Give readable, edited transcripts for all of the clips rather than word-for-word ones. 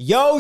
Yo,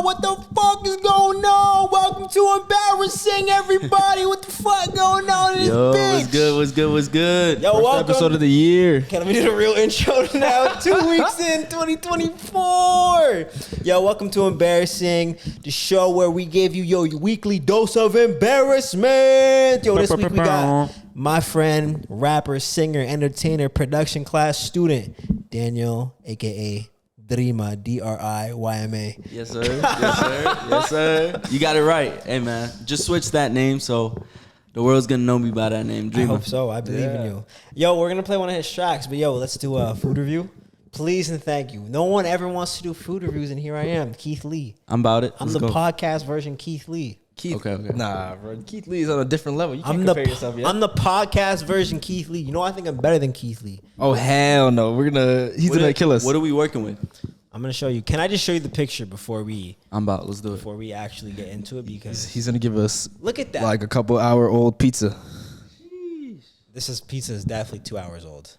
what the fuck is going on? Welcome to Embarrassing, everybody. What the fuck going on in this bitch? What's good? Yo, First welcome. episode of the year. Can we do the real intro now? 2 weeks in, 2024. Yo, welcome to Embarrassing, the show where we give you your weekly dose of embarrassment. Yo, this week we got my friend, rapper, singer, entertainer, production class student, Daniel, a.k.a. Driyma, D-R-I-Y-M-A. Yes, sir. Yes, sir. You got it right. Hey, man, just switch that name so the world's going to know me by that name, Driyma. I hope so. I believe in you. Yo, we're going to play one of his tracks, but yo, let's do a food review. Please and thank you. No one ever wants to do food reviews, and here I am, Keith Lee. I'm about it. I'm Let's the go. podcast version Keith Lee. Keith, Okay. Nah, bro. Keith Lee is on a different level. You can't compare yourself yet. I'm the podcast version Keith Lee. You know, I think I'm better than Keith Lee. Oh, hell no. He's going to kill us. What are we working with? I'm going to show you. Can I just show you the picture before we Let's do it. before we actually get into it? Because He's going to give us look at that. like a couple hour old pizza. Pizza is definitely 2 hours old.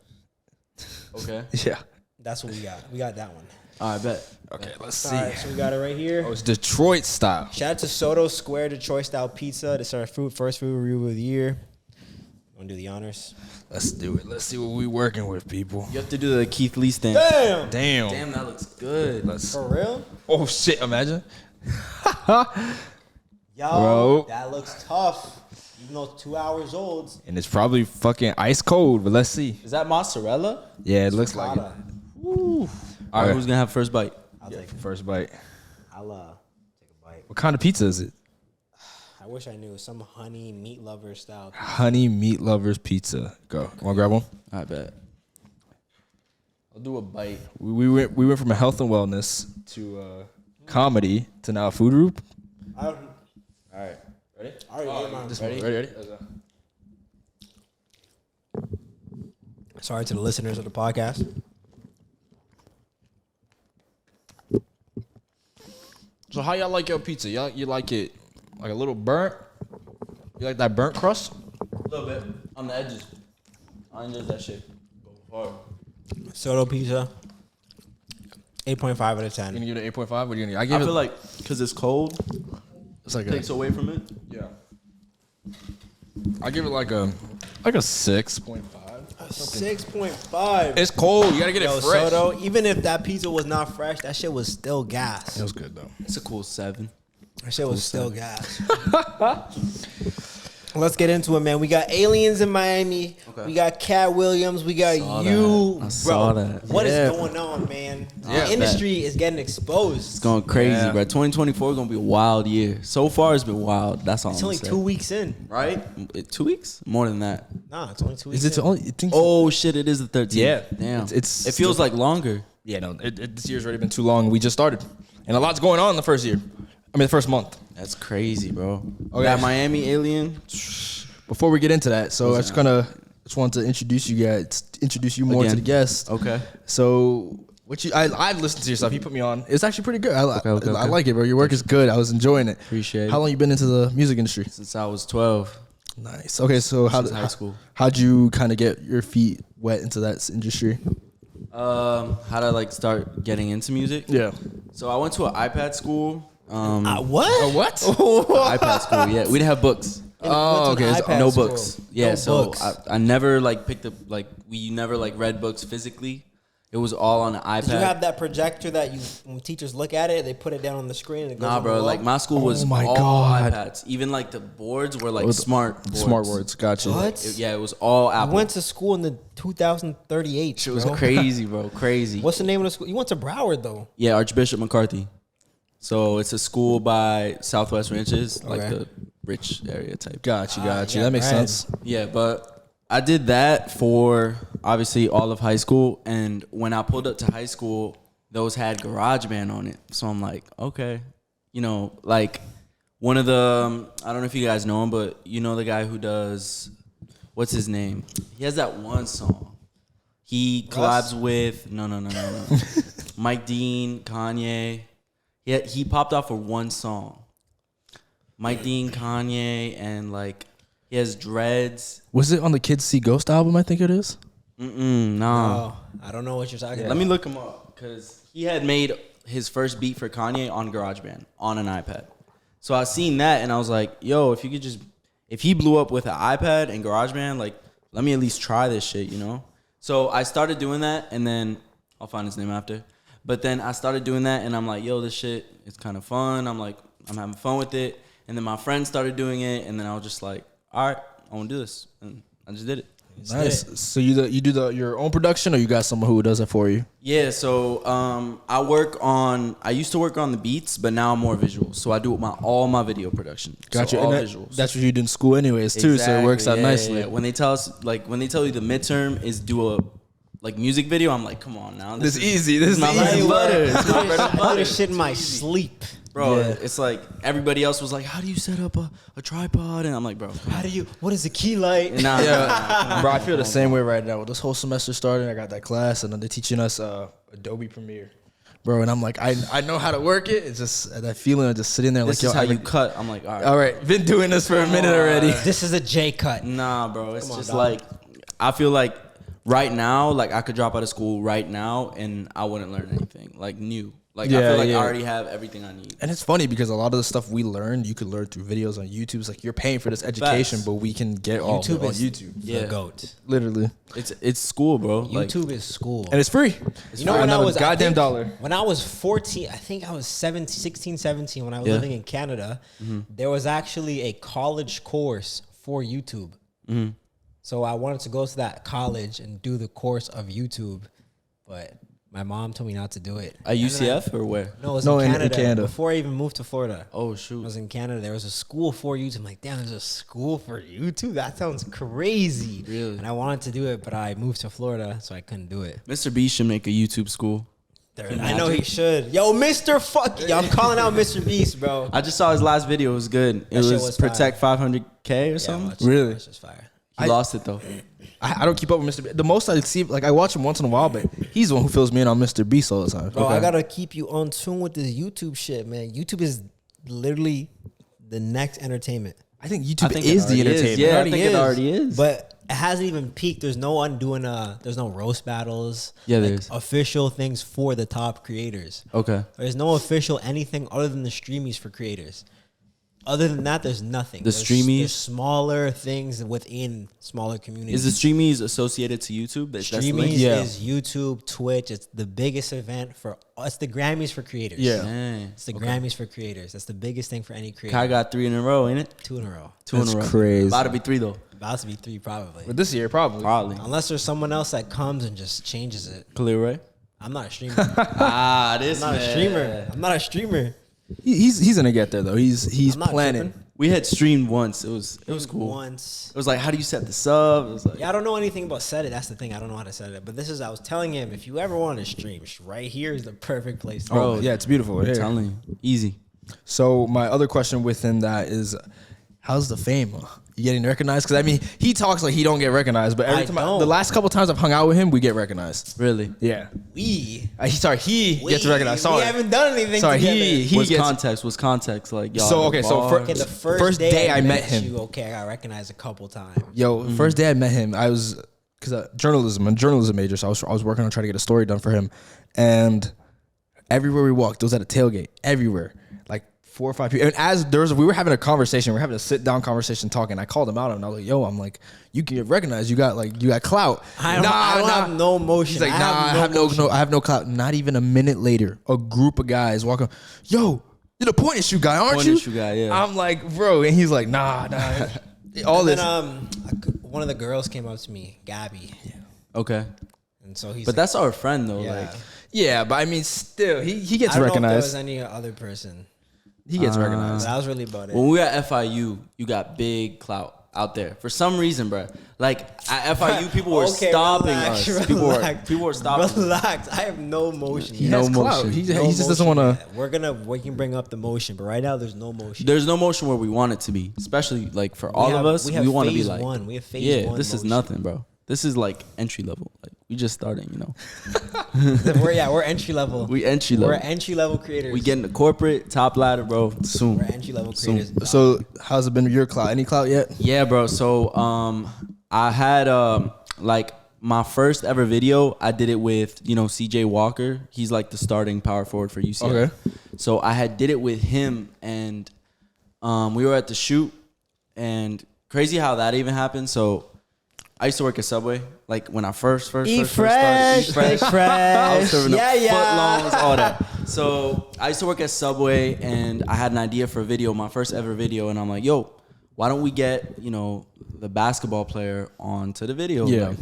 Okay. Yeah. That's what we got. We got that one. All right, bet. Okay, let's All see. right, so we got it right here. Oh, it's Detroit style. Shout out to Soto Square Detroit style pizza. This is our first food review of the year. Want to do the honors? Let's do it. Let's see what we working with, people. You have to do the Keith Lee stand. Damn. Damn, that looks good. For real? Oh, shit. Imagine. Yo, Bro. that looks tough. Even though it's 2 hours old. And it's probably fucking ice cold, but let's see. Is that mozzarella? Yeah, it looks like it. All right, Okay. who's going to have first bite? I'll take it. First bite. I'll take a bite. What kind of pizza is it? I wish I knew. Some honey meat lover style. Honey meat lovers pizza. Go. Want to grab one? I bet. I'll do a bite. We went from a health and wellness to comedy to now a food group. All right. Ready? right, Ready? Ready? Sorry to the listeners of the podcast. So how y'all like your pizza? You like it like a little burnt? You like that burnt crust? A little bit. On the edges. I enjoy that shit. Go hard. Soto pizza. 8.5 out of You 10. gonna give it an 8.5? What are you gonna give? I feel like because it's cold, it's like takes away from it. yeah. I give it like a 6.5. 6.5. It's cold. You gotta get Yo, it fresh. Soto, even if that pizza was not fresh, that shit was still gas. It was good though. It's a cool 7. That shit was still gas. Let's get into it, man. We got aliens in Miami. Okay. We got Katt Williams. We got Saw you. that. I Bro, saw that. what is Yeah. going on, man? Yeah, The industry is getting exposed. It's going crazy, Yeah. bro. 2024 is gonna be a wild year. So far, it's been wild. That's all. It's I'm only gonna 2 say. weeks in. right? 2 weeks? More than that. Nah, it's only 2 weeks Is it in. only? I think Oh shit! It is the 13th. Yeah. Damn. It's it feels like longer. Yeah, no. This year's already been too long. We just started, and a lot's going on in the first year. The first month. That's crazy, bro. Okay. That Miami alien. Before we get into that, so I just want to introduce you more to Again. the guests. Okay. So I've listened to your stuff. You put me on. It's actually pretty good. I Okay. like it, bro. Your work is good. I was enjoying it. Appreciate it. How long you been into the music industry? Since I was 12. Nice. Okay, so Since high school. how'd you kind of get your feet wet into that industry? How to like start getting into music? Yeah. So I went to an iPad school. What? What? iPad school. Yeah, we didn't have books. Oh, okay. So iPad No school. books. Yeah, No so books. I never like picked up we never like read books physically. It was all on the iPad. Did you have that projector that when teachers look at it, they put it down on the screen and it goes Nah, on the bro. wall? Like my school was Oh my all God. iPads. Even like the boards were like smart boards. Smart words. Gotcha. What? It was all I Apple. went to school in the 2038. It was bro. crazy, bro. Crazy. What's the name of the school? You went to Broward though. Yeah, Archbishop McCarthy. So it's a school by Southwest Ranches, like Okay. the rich area type. Got you. yeah, That makes right. sense. Yeah, but I did that for obviously all of high school. And when I pulled up to high school, those had GarageBand on it. So I'm like, okay. You know, like one of the, I don't know if you guys know him, but you know the guy who does, what's his name? He has that one song. He collabs with, no. Mike Dean, Kanye. He popped off for one song. Mike Dean, Kanye, and like he has dreads. Was it on the Kids See Ghost album? I think it is. Nah. Oh, I don't know what you're talking Let about. me look him up because he had made his first beat for Kanye on GarageBand on an iPad. So I seen that and I was like, yo, if he blew up with an iPad and GarageBand, like, let me at least try this shit, you know? So I started doing that, and then I'll find his name after. But then I started doing that, and I'm like, yo, this shit is kind of fun. I'm like, I'm having fun with it. And then my friends started doing it, and then I was just like, all right, I want to do this. And I just did it. Nice. So you do your own production, or you got someone who does it for you? Yeah, so I used to work on the beats, but now I'm more visual. So I do all my video production. Gotcha. So all And visuals. that's what you do in school anyways too, so it works out nicely. Yeah. When they tell you the midterm is do a music video, I'm like, come on now. This is easy. This is my easy. bread and butter. It's my bread and I do butter. this shit in my sleep. Bro, Yeah. it's like everybody else was like, how do you set up a tripod? And I'm like, bro, come on. What is the key light? Nah, Yeah, bro, I feel the same way right now. With this whole semester starting, I got that class, and then they're teaching us Adobe Premiere, bro. And I'm like, I know how to work it. It's just that feeling of just sitting there this like, is how you cut. I'm like, all right, been doing this for a minute already. This is a J cut. Nah, bro. It's Come on, just dog. like, I feel like right now, like I could drop out of school right now and I wouldn't learn anything like new. Like I Yeah, feel like yeah. I already have everything I need. And it's funny because a lot of the stuff we learned, you could learn through videos on YouTube. It's like you're paying for this education, Facts. but we can get all YouTube of it on is YouTube. Yeah. the GOAT. Literally, It's school, bro. Like, YouTube is school. and it's free. You know, for when I another was goddamn dollar. When I was 14, I think I was 16, 17, when I was Yeah. living in Canada, there was actually a college course for YouTube. So I wanted to go to that college and do the course of YouTube, but my mom told me not to do it. at UCF or where? No, it was No, in in Canada. Canada. Before I even moved to Florida. Oh I shoot. was in Canada. There was a school for YouTube. I'm like, damn, there's a school for YouTube? That sounds crazy. Really? And I wanted to do it, but I moved to Florida, so I couldn't do it. Mr. B should make a YouTube school. I know he should. Yo, Mr. Fuck. Yo, I'm calling out Mr. Beast, bro. I just saw his last video. It was good. It That shit was was Protect 500K or something. watch Really? It's just fire. He lost it though. I don't keep up with Mr. B. The most I see, like I watch him once in a while, but he's the one who fills me in on Mr. Beast all the time. Bro, I gotta keep you on tune with this YouTube shit, man. YouTube is literally the next entertainment. I think YouTube it is the already entertainment. Yeah, I think it already is. But it hasn't even peaked. There's no one doing there's no roast battles. Yeah, there like, is. official things for the top creators. Okay. There's no official anything other than the streamies for creators. Other than that, there's nothing. The streamies? There's smaller things within smaller communities. Is the streamies associated to YouTube? That's the link? Streamies Yeah. is YouTube, Twitch. It's the biggest event for. It's the Grammys for creators. Yeah. Dang. It's the Grammys for creators. That's the biggest thing for any creator. Kai got 3 in a row, ain't it? 2 in a row. 2 in That's a row. crazy. About to be 3 though. About to be 3 probably. But this year, probably. Probably. Unless there's someone else that comes and just changes it. Khaleel, right? I'm not a streamer. This I'm not a streamer. I'm not a streamer. He's gonna get there though. He's I'm not planning. tripping. We had streamed once. It was cool. Once. It was like, how do you set this up? It was like, Yeah, I don't know anything about set it. That's the thing. I don't know how to set it. But this is, I was telling him, if you ever want to stream, right here is the perfect place to Oh do it. yeah, it's beautiful right I'm here. telling you, easy. So my other question within that is, how's the fame? You getting recognized? Because I mean, he talks like he don't get recognized, but every I time don't. the last couple times I've hung out with him, we get recognized. Really? Yeah. We He gets recognized. We Sorry. haven't done anything Sorry, together. he What's gets. context? What's context? Like, y'all. So, at okay, the so bar? Okay, the First day I met him. You, okay, I got recognized a couple times. Yo, first day I met him, I was because I'm a journalism major, so I was working on trying to get a story done for him, and everywhere we walked, it was at a tailgate, everywhere, like 4 or 5 people. And we were having a conversation, we were having a sit down conversation talking. I called him out and I was like, "Yo, I'm like, you can get recognized. You got clout." I don't have no motion. He's like, I "Nah, have no motion." I have no clout." Not even a minute later, a group of guys walking. Yo, you're the point and shoot guy, aren't Point you? and shoot guy, yeah. I'm like, bro, and he's like, nah. All And this. then, one of the girls came up to me, Gabby, Okay. and so he's. But that's our friend though. yeah. Like, Yeah, but I mean, still, he gets I don't know if there recognized. was any other person. He gets But recognized. that was really about it. when we were at FIU, you got big clout out there for some reason, bro. Like at FIU, people were Okay, stopping relax, us. relax. People were stopping. Relax. I have no motion. He No has clout. motion. He No just doesn't motion want to. yet. We can bring up the motion, but right now there's no motion. There's no motion where we want it to be, especially like for all have- of us. we We, have want to be phase like, one. We have phase yeah, one this is motion. nothing, bro. This is like entry level. Like we just starting, you know. we're entry level. We entry We're level. entry level creators. We getting the corporate top ladder, bro. Soon. We're entry level Soon. creators. So, how's it been with your clout? Any clout yet? Yeah, bro. So I had like my first ever video, I did it with, CJ Walker. He's like the starting power forward for UCF. Okay. So I did it with him, and we were at the shoot, and crazy how that even happened. So I used to work at Subway, like when I first started. Eat fresh. I was serving up footlongs, all that. So I used to work at Subway, and I had an idea for a video, my first ever video, and I'm like, yo, why don't we get, the basketball player onto the video? Yeah. Like,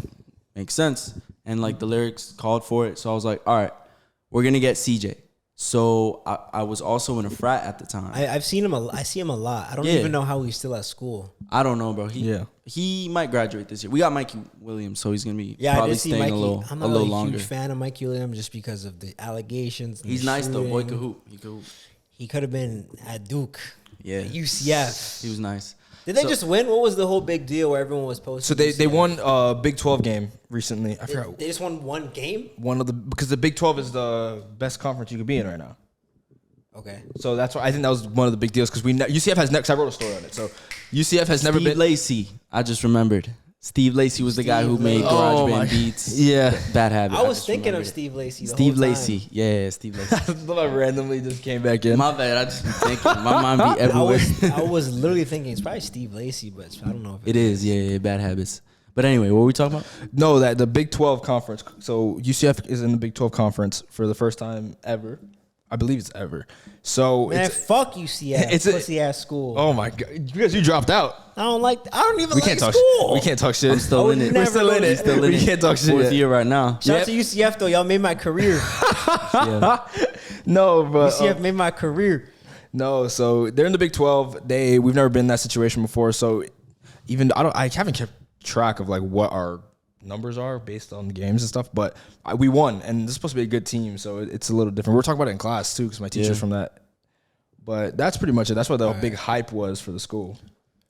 makes sense. And like the lyrics called for it. So I was like, all right, we're going to get CJ. So I was also in a frat at the time. I've seen him. I see him a lot. I don't even know how he's still at school. I don't know, bro. He might graduate this year. We got Mikey Williams, so he's gonna be I probably did see staying Mikey. a little I'm not longer. a huge fan of Mikey Williams just because of the allegations. And He's the nice though. Boy shooting. could hoop. He could hoop. He could have been at Duke. Yeah. UCF. He was nice. Did they just win? What was the whole big deal where everyone was posting? So they won a Big 12 game recently. I forgot. They just won one game? Because the Big 12 is the best conference you could be in right now. Okay. So that's why I think that was one of the big deals because UCF has next. I wrote a story on it. So UCF has never Steve been. Lacey. I just remembered. Steve Lacey was the guy who made GarageBand beats. Yeah. Bad habit. I was thinking of Steve Lacey. Steve Lacey. Yeah, Steve Lacey. I randomly just came back in. My bad. I just be thinking. My mind be everywhere. I was literally thinking it's probably Steve Lacey, but I don't know if It is. Yeah. Bad habits. But anyway, what were we talking about? No, that the Big 12 conference. So UCF is in the Big 12 conference for the first time ever. I believe it's ever. So Man, fuck UCF. It's a pussy ass school. Oh my god, because you dropped out. I don't even We like can't talk. school. We can't talk shit. I'm still in it. We're still in it. Still in We it. can't talk shit. Fourth yet. year right now. Shout out to UCF though. Y'all made my career. Yeah. No, but UCF made my career. no. So they're in the Big 12. We've never been in that situation before. So even I haven't kept track of like what our numbers are based on the games and stuff. But we won, and this is supposed to be a good team, so it's a little different. We're talking about it in class too, because my teacher's from that. But that's pretty much it. That's what the big hype was for the school.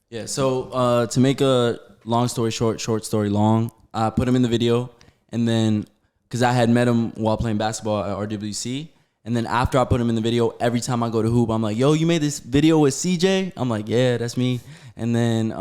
Yeah. So to make a long story short, short story long, I put him in the video, and then because I had met him while playing basketball at RWC, and then after I put him in the video, every time I go to hoop, I'm like, "Yo, you made this video with CJ?" I'm like, "Yeah, that's me." And then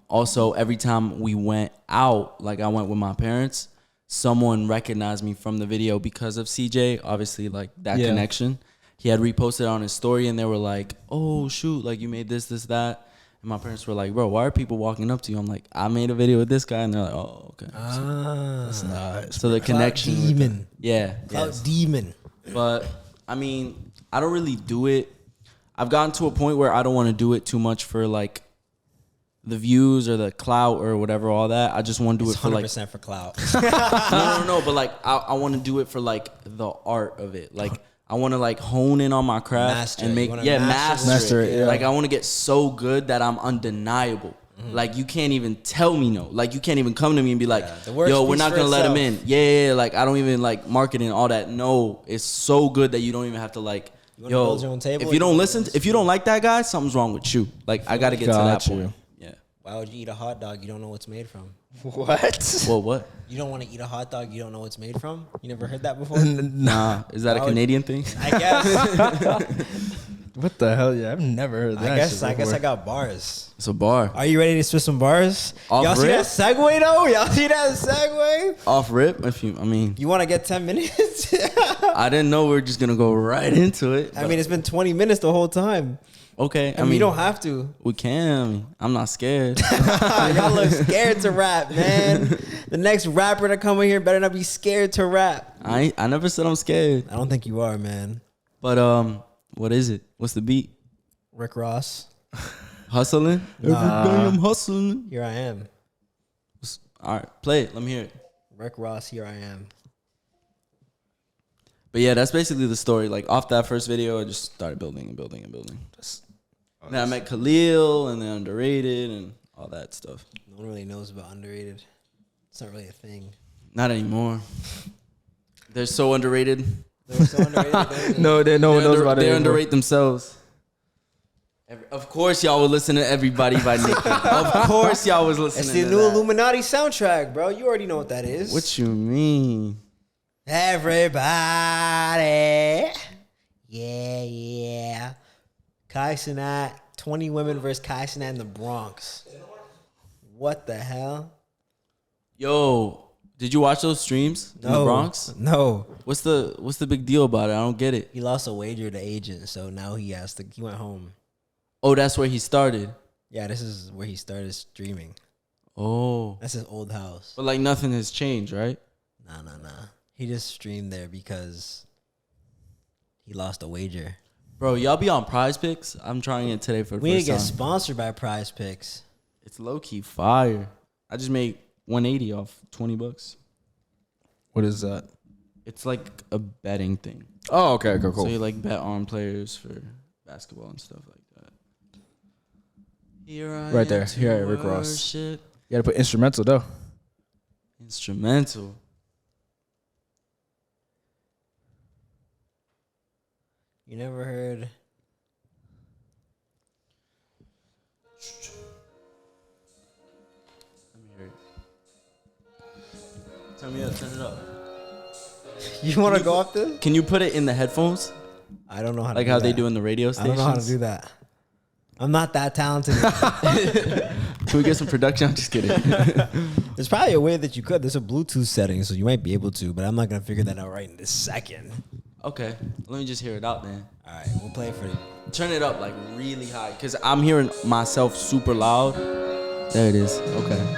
also every time we went out, like I went with my parents, someone recognized me from the video because of CJ. Obviously, like that connection. He had reposted on his story, and they were like, "Oh shoot, like you made this, that." And my parents were like, "Bro, why are people walking up to you?" I'm like, "I made a video with this guy," and they're like, "Oh, okay." That's nice. So the connection, Clout demon. Yes. Demon. But I mean, I don't really do it. I've gotten to a point where I don't want to do it too much for like the views or the clout or whatever, all that. I just want to do it for like 100% for clout. no. But like, I want to do it for like the art of it. Like, I want to like hone in on my craft Master and it. make You wanna master it, yeah. Like, I want to get so good that I'm undeniable. Like, you can't even tell me no. Like, you can't even come to me and be like, the work yo, we're speaks not for gonna let him itself. in. Yeah, like I don't even like marketing all that. No, it's so good that you don't even have to like. wanna build your own table if or you don't you listen, if you don't like that guy, something's wrong with you. Like, I got to get to that Got you. point. Yeah. Why would you eat a hot dog you don't know what's made from? What? Well, what? You don't want to eat a hot dog you don't know what's made from? You never heard that before? Nah, is that a Why would- Canadian thing? I guess. What the hell? Yeah, I've never heard that. I guess shit I before. got bars. It's a bar. Are you ready to spit some bars? Off Y'all see rip? that segue though? Y'all see that segue? Off rip, if you, I mean, You want to get 10 minutes? I didn't know we were just gonna go right into it. I mean, it's been 20 minutes the whole time. Okay, I mean, you don't have to. We can. I mean, I'm not scared. Y'all look scared to rap, man. The next rapper to come in here better not be scared to rap. I never said I'm scared. I don't think you are, man. But what is it? What's the beat? Rick Ross, Hustling. Nah. Every day I'm hustling. here I am. All right, play it. Let me hear it. Rick Ross, here I am. But yeah, that's basically the story. Like off that first video, I just started building and building and building. Then I met Khaleel, and then Underrated and all that stuff. No one really knows about underrated. It's not really a thing. Not anymore. They're so underrated. They're so underrated. don't No, no one knows about it. They anymore. underrate themselves. Of course, y'all would listen to Everybody by Nicki. Of course, y'all was listening It's the to new that. Illuminati soundtrack, bro. You already know what that is. What you mean? Everybody. Yeah. Kai Cenat, 20 women versus Kai Cenat in the Bronx. What the hell? Yo, Did you watch those streams in the Bronx? No. What's the big deal about it? I don't get it. He lost a wager to agent, so now he went home. Oh, that's where he started. Yeah, this is where he started streaming. Oh. That's his old house. But like nothing has changed, right? Nah. He just streamed there because he lost a wager. Bro, y'all be on Prize Picks? I'm trying it today for the We need first to get time. sponsored by Prize Picks. It's low key fire. I just made 180 off $20. What is that? It's like a betting thing. Oh, okay, cool. So you like bet on players for basketball and stuff like that. Here I Right there. am to Here, Rick Ross. worship. You gotta put instrumental though. Instrumental. You never heard? Let me hear it. Turn me up, turn it up. You want to go up this? Can you put it in the headphones? I don't know how to Like do how that. they do in the radio I stations? don't know how to do that. I'm not that talented. Can we get some production? I'm just kidding. There's probably a way that you could. There's a Bluetooth setting, so you might be able to, but I'm not going to figure that out right in this second. Okay, let me just hear it out then. All right, we'll play it for you. Turn it up like really high, because I'm hearing myself super loud. There it is. Okay.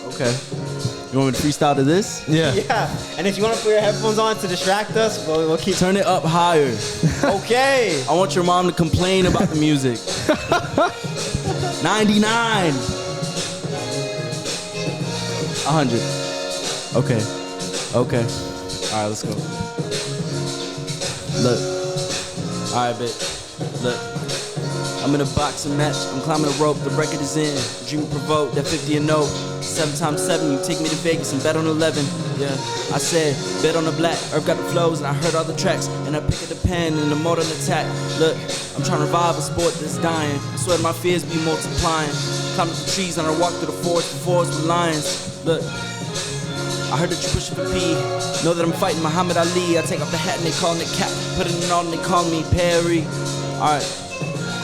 Okay. You want me to freestyle to this? Yeah. Yeah, and if you want to put your headphones on to distract us, we'll keep. Turn it up higher. Okay. I want your mom to complain about the music. 99. 100. Okay. Okay. All right, let's go. Look. All right, bitch. Look. I'm in a boxing match. I'm climbing a rope. The record is in. Dream provoked. That 50 and 0. 7 times 7. You take me to Vegas and bet on 11. Yeah. I said, bet on the black. Earth got the flows and I heard all the tracks. And I pick up the pen and the modern attack. Look, I'm trying to revive a sport that's dying. I swear my fears be multiplying. Climb up the trees and I walk through the forest with lions. Look. I heard that you pushing for P. Know that I'm fighting Muhammad Ali. I take off the hat and they call it Katt. Put it on and they call me Perry. Alright.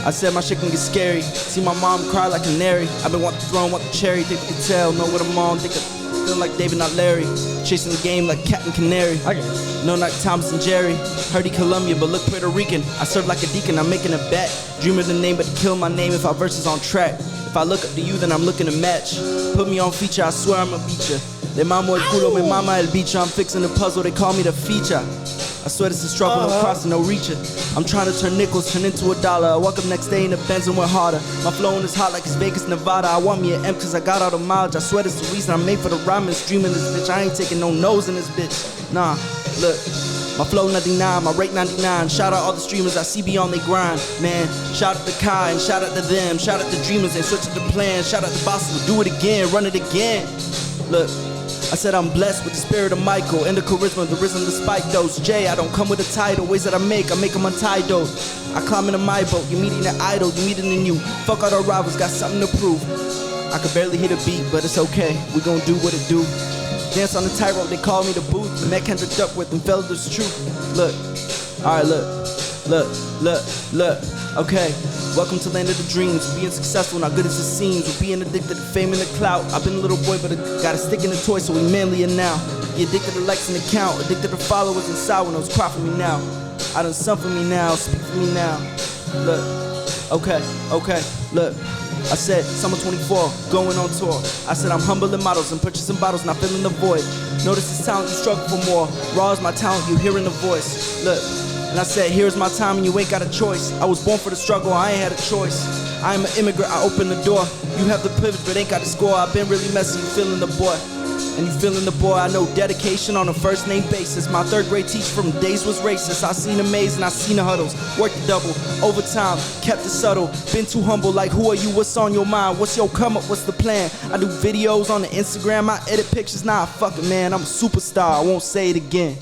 I said my shit can get scary. See my mom cry like a canary. I've been want the throne, want the cherry. Think they can tell, know what I'm on. Think I feel like David, not Larry. Chasing the game like Captain Canary. No, not Thomas and Jerry. Heard he Colombia, but look Puerto Rican. I serve like a deacon, I'm making a bet. Dream of the name, but to kill my name if our verse is on track. If I look up to you, then I'm looking to match. Put me on feature, I swear I'ma beat ya. De mamo el culo, mi mama el bicho. I'm fixing the puzzle, they call me the feature. I swear this is struggle, no crossing, no reaching. I'm trying to turn nickels, turn into $1. I woke up next day in the Benz and went harder. My flowing is hot like it's Vegas, Nevada. I want me an M cause I got all the mileage. I swear this the reason I'm made for the rhyming, streaming this bitch. I ain't taking no nose in this bitch. Nah, look. My flow 99, my rate 99. Shout out all the streamers I see be on they grind. Man, shout out to Kai and shout out to them. Shout out to dreamers and switch up the plan. Shout out to bosses, we'll do it again, run it again. Look. I said I'm blessed with the spirit of Michael and the charisma, the rhythm, the spike dose. Jay, I don't come with a title. Ways that I make them untitled. I climb into my boat, you meeting an idol, you meeting a new. Fuck all the rivals, got something to prove. I could barely hit a beat, but it's okay. We gon' do what it do. Dance on the tightrope, they call me the booth. Met Kendrick Duckworth and fell this truth. Look, alright, look. Okay. Welcome to land of the dreams. Being successful, not good as it seems. We're being addicted to fame and the clout. I've been a little boy, but I got a stick in the toy, so we manlier now. Be addicted to likes and account. Addicted to followers and sour nose. Cry for me now. I done sung for me now. Speak for me now. Look. Okay. Look. I said, summer 24, going on tour. I said, I'm humbling models and purchasing bottles, not filling the void. Notice this talent, you struggle for more. Raw is my talent, you hearing the voice. Look. And I said, here's my time and you ain't got a choice. I was born for the struggle, I ain't had a choice. I am an immigrant, I open the door. You have the privilege, but ain't got the score. I've been really messy, you feeling the boy. And you feeling the boy, I know dedication on a first name basis. My third grade teacher from days was racist. I seen a maze and I seen the huddles. Worked the double, overtime, kept it subtle. Been too humble, like who are you, what's on your mind? What's your come up, what's the plan? I do videos on the Instagram, I edit pictures. Nah, fuck it man, I'm a superstar, I won't say it again.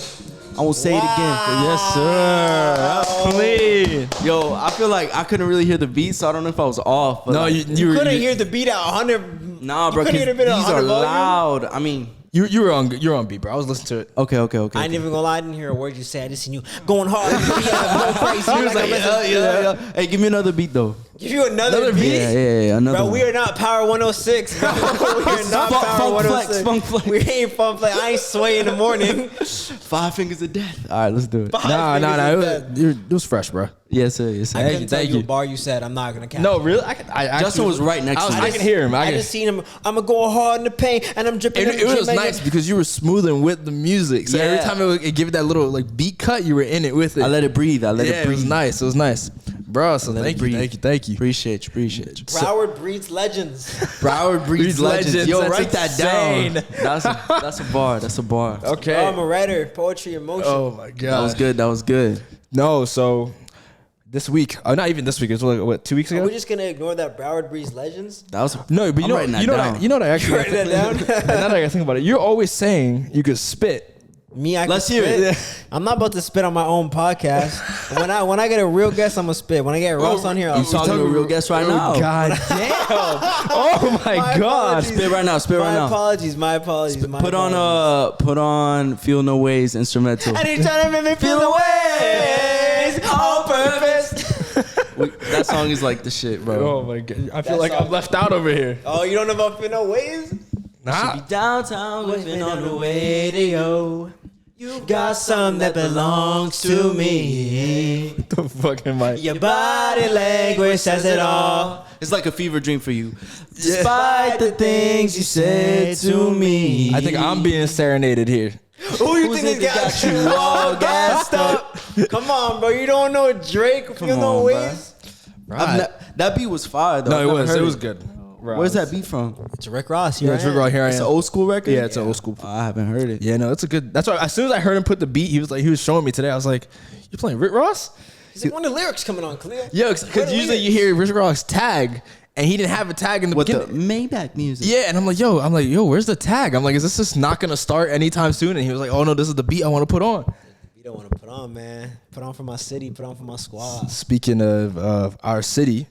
I won't say it again. Yes, sir. That's clean. Yo, I feel like I couldn't really hear the beat, so I don't know if I was off. But No, like, You couldn't hear the beat at 100. nah, bro, You couldn't hear the beat at these 100 are volume? loud. I mean, you're on beat, bro. I was listening to it. okay. I ain't even gonna lie, I didn't hear a word you said. I just seen you going hard. Go crazy. He was like, yeah. Hey, give me another beat though. Give you another beat? Yeah. Another Bro, one. we are not Power 106, bro. We are not Power 106. Funk flex. We ain't funk flex. I ain't sway in the morning. 5 fingers of death. All right, let's do it. Nah. It was fresh, bro. Yes, sir. Yes, sir. I couldn't tell thank you a you. bar you said. I'm not gonna count. No, really? I Justin was right next to me. I can hear him. I just seen him. I'm gonna go hard in the paint, and I'm dripping. It was nice because you were smoothing with the music. So every Yeah. time it give it that little like beat cut, you were in it with it. I let it breathe. It was nice. It was nice, bro. So thank you. Appreciate you. Broward breeds legends. Broward breeds legends. Yo, That's write that down. insane. That's a bar. Okay. Oh, I'm a writer. Poetry in motion. Oh my god. That was good. No, so this week, not even this week. It was like, what, 2 weeks Are ago? we just gonna ignore that Broward breeds legends? That was No, but I'm writing that down. you know what I actually Writing that down? now that I think about it, you're always saying you could spit. Me, I Let's can hear spit. it. I'm not about to spit on my own podcast. when I get a real guest, I'm gonna spit. When I get Ross on here, I'll You talking to a real guest right now? God damn! Oh my god! apologies. Spit right now. Spit right now. My apologies. Put on Feel No Ways instrumental. And he's trying to make me feel the ways on purpose. That song is like the shit, bro. Oh my god! I feel like I'm left out over here. Oh, you don't know about Feel No Ways? Nah. Downtown living on the way. radio. You got something that belongs to me. The fuck am I? Your body language says it all. It's like a fever dream for you. Despite the things you said to me. I think I'm being serenaded here. Who you Who's think it has that got you all gassed up? Come on, bro. You don't know Drake? Feel No on, Ways? That beat was fire though. No, I've never it heard was good. Where's that beat from? It's Rick Ross. Yeah, it's Rick Ross. Here I It's an am. old school record. Yeah, it's an old school. Oh, I haven't heard it. Yeah, no, it's a good. That's why. As soon as I heard him put the beat, he was showing me today. I was like, "You playing Rick Ross?" He's like, when the lyrics coming on, Khaleel? Yo, because usually you hear Rick Ross tag, and he didn't have a tag in the With the beginning. Maybach music. Yeah, and I'm like, yo, where's the tag? I'm like, is this just not gonna start anytime soon? And he was like, oh no, this is the beat I want to put on. You don't want to put on, man. Put on for my city. Put on for my squad. Speaking of our city,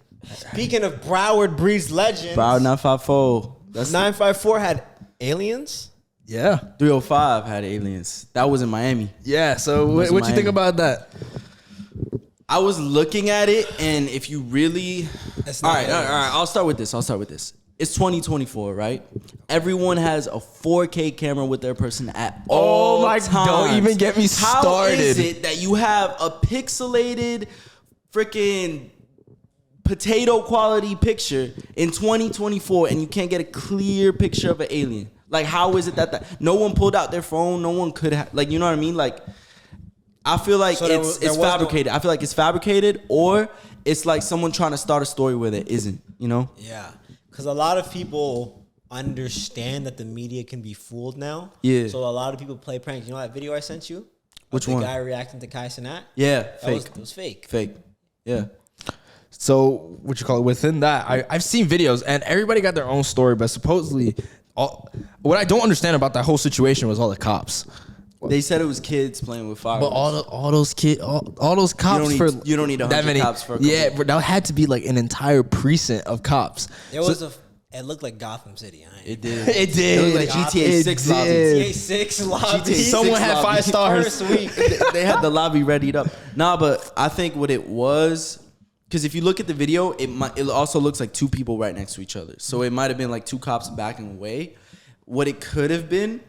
Speaking of Broward breeds legends, Broward 954. That's 954 had aliens. yeah, 305 had aliens. That was in Miami. yeah. So That's what you think Miami. about that? I was looking at it, and if you really, That's all not right. aliens. I'll start with this. It's 2024, right? Everyone has a 4K camera with their person at all my- times. don't even get me How started. is it that you have a pixelated freaking potato quality picture in 2024 and you can't get a clear picture of an alien? Like, how is it that no one pulled out their phone? No one could have, like, you know what I mean? Like, I feel like So there it's was no- fabricated. I feel like it's fabricated, or it's like someone trying to start a story where there isn't, you know? Yeah, because a lot of people understand that the media can be fooled now. Yeah. So a lot of people play pranks. You know that video I sent you? Which the one? guy reacting to Kai Cenat? Yeah, That fake. was fake. Fake. Yeah. So what you call it? Within that, I've seen videos, and everybody got their own story, but supposedly, what I don't understand about that whole situation was all the cops. They said it was kids playing with fire. But all those kids, all those cops you don't need 100 cops for a couple. Yeah, but that had to be like an entire precinct of cops. There was it looked like Gotham City. It did. It did. It was like GTA 6 lobby. GTA 6 lobby. Someone had 5 stars. First week. They had the lobby readied up. Nah, but I think what it was, because if you look at the video, it also looks like two people right next to each other. So it might have been like two cops backing away. What it could have been,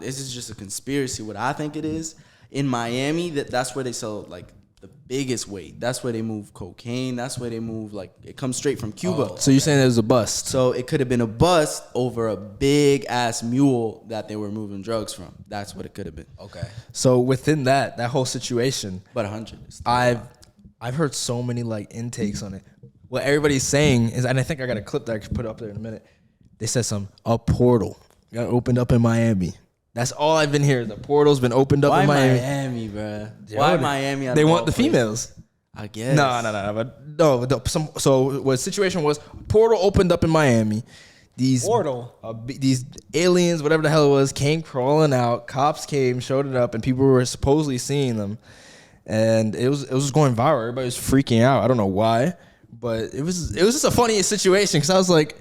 this is just a conspiracy. What I think it is, in Miami, that's where they sell like the biggest weight. That's where they move cocaine. That's where they move, like, it comes straight from Cuba. So you're saying it was a bust? So it could have been a bust over a big ass mule that they were moving drugs from. That's what it could have been. Okay. So within that whole situation, But 100. is still I've heard so many like intakes on it. What everybody's saying is, and I think I got a clip that I can put up there in a minute. They said a portal got opened up in Miami. That's all I've been hearing. The portal's been opened up Why in Miami. Miami, bro? Why Miami? out They of want all the places? females. I guess. No. So what situation was? Portal opened up in Miami. These Portal. These aliens, whatever the hell it was, came crawling out. Cops came, showed it up, and people were supposedly seeing them. And it was just going viral. Everybody was freaking out. I don't know why, but it was just a funny situation because I was like,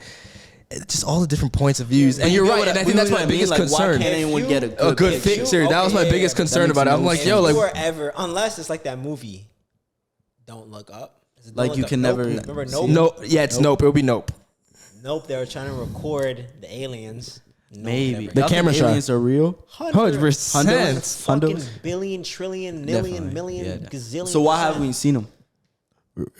just all the different points of views. And you're right, and I think that's my biggest concern. Why can't anyone get A good picture. That was my biggest concern about it. I'm like, yo, like, you were ever, unless it's like that movie, Don't Look Up. Like you can never. Remember Nope? No, yeah, it's Nope. It'll be Nope. Nope. They were trying to record the aliens. No, Maybe never. The Y'all think camera shot. aliens are real. 100%. Fucking billion, trillion, million, million, Yeah. gazillion. So why percent. haven't we seen them?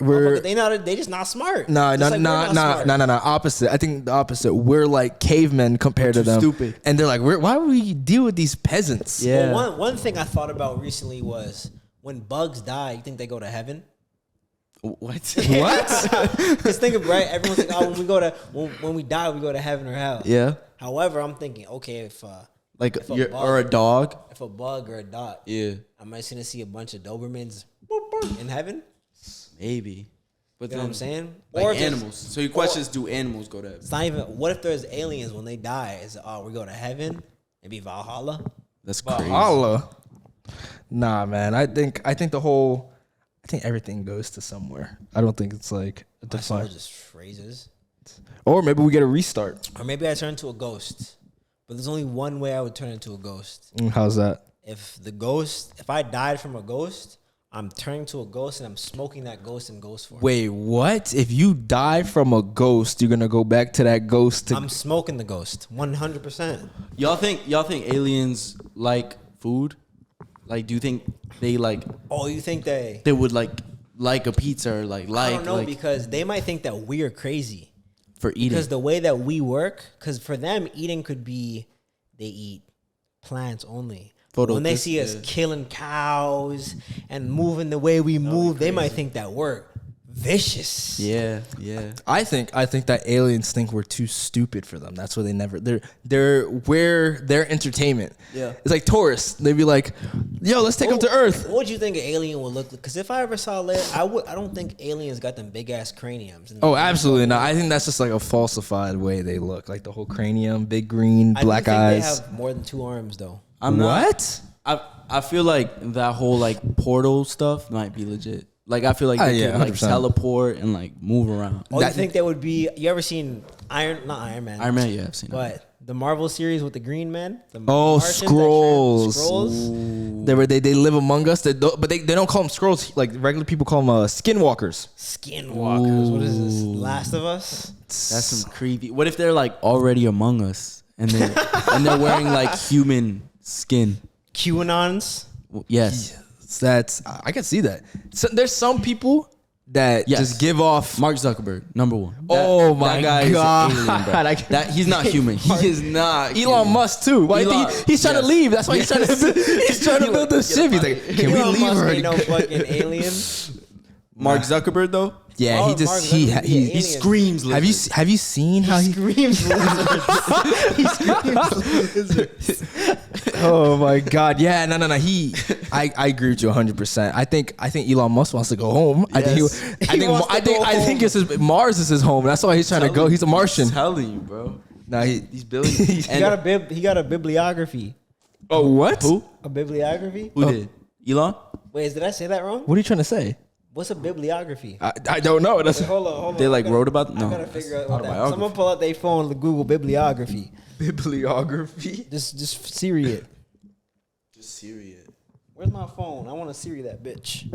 We're They just not smart. no, Just like we're not smart. opposite. I think the opposite. We're like cavemen compared to We're too them. stupid. And they're like, why would we deal with these peasants? Yeah. Well, one thing I thought about recently was when bugs die, you think they go to heaven? What? What? Because think of right, everyone's like, oh, when we die, we go to heaven or hell. Yeah. However, I'm thinking, okay, if Like If a you're, bug- or a dog. if a bug or a dot, Yeah. am I gonna see a bunch of Dobermans in heaven? Maybe. But You know what I'm saying? Like Or if it's- animals. So your question is, do animals go to heaven? It's not even. What if there's aliens when they die? Is it, oh, we go to heaven? Maybe Valhalla. That's crazy. Allah. Nah, man. I think everything goes to somewhere. I don't think it's like a I saw defined. just phrases. Or maybe we get a restart. Or maybe I turn into a ghost. But there's only one way I would turn into a ghost. How's that? If I died from a ghost, I'm turning to a ghost and I'm smoking that ghost in ghost form. Wait, what? If you die from a ghost, you're gonna go back to that ghost to I'm smoking the ghost, 100%. Y'all think aliens like food? Like, do you think they like Oh, you think they would like a pizza or I don't know, like because they might think that we are crazy. for eating? Because the way that we work, because for them, eating could be they eat plants only. When they see us killing cows and moving the way we move, they might think that we're vicious. Yeah, yeah. I think that aliens think we're too stupid for them. That's why we're their entertainment. Yeah. It's like tourists. They'd be like, yo, let's take them to Earth. What would you think an alien would look like? Because if I ever saw it, I don't think aliens got them big ass craniums. Oh, absolutely not. I think that's just like a falsified way they look. Like the whole cranium, big green, black eyes. They have more than 2 arms though. What? I feel like that whole like portal stuff might be legit. Like I feel like they yeah, can like 100%. teleport and like move around. Oh, you think they would be? You ever seen not Iron Man? Iron Man, yeah, I've seen it. But the Marvel series with the Green Man. The Oh, Martians that Skrulls. Skrulls. They live among us. But they don't call them Skrulls. Like regular people call them skinwalkers. Skinwalkers. What is this? Last of Us. That's some creepy. What if they're like already among us and they're wearing like human skin? QAnons. Yes. That's I can see that. So there's some people that Yes. just give off. Mark Zuckerberg, number one. Oh my guy is an God. alien, bro. I- That he's not human. He is not. Elon human. Musk too. Why do you think Elon- he's trying to yes. leave? That's why he's trying to build the ship. He's like, can we Elon leave Musk already? ain't no fucking alien. Mark Zuckerberg though. Yeah, Oh, he just Mark he Zuckerberg, he, yeah, he alien. Screams. have you seen how he Screams lizards. He screams lizards. Oh my God! Yeah, no. I agree with you 100%. I think Elon Musk wants to go home. I think Yes. I think Mars is his home. That's why he's trying to go. He's a Martian. I'm telling you, bro. Nah, These billions. He got a bibliography. oh what? Who? A bibliography? Who did? Elon? Wait, did I say that wrong? What are you trying to say? What's a bibliography? I don't know. That's Hold on. They like wrote about. I No. gotta figure out what that. autobiography. Someone pull out their phone to Google bibliography. bibliography. Just Siri it. Just serious. Where's my phone? I want to Siri that bitch.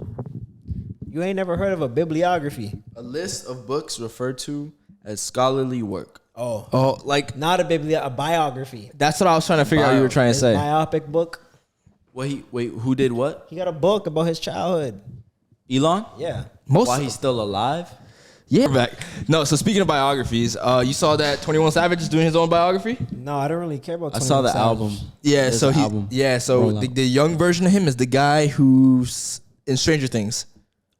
You ain't never heard of a bibliography? A list of books referred to as scholarly work. Oh, like Not a biography. that's what I was trying to figure out. You were trying to His say. biopic book. Wait, who did what? He got a book about his childhood. Elon? Yeah. Most While he's still alive? yeah. Back. No. So speaking of biographies, you saw that 21 Savage is doing his own biography. No, I don't really care about. I saw 21 the Savage. album. Yeah. There's So an album. So Roll the out. young version of him is the guy who's in Stranger Things,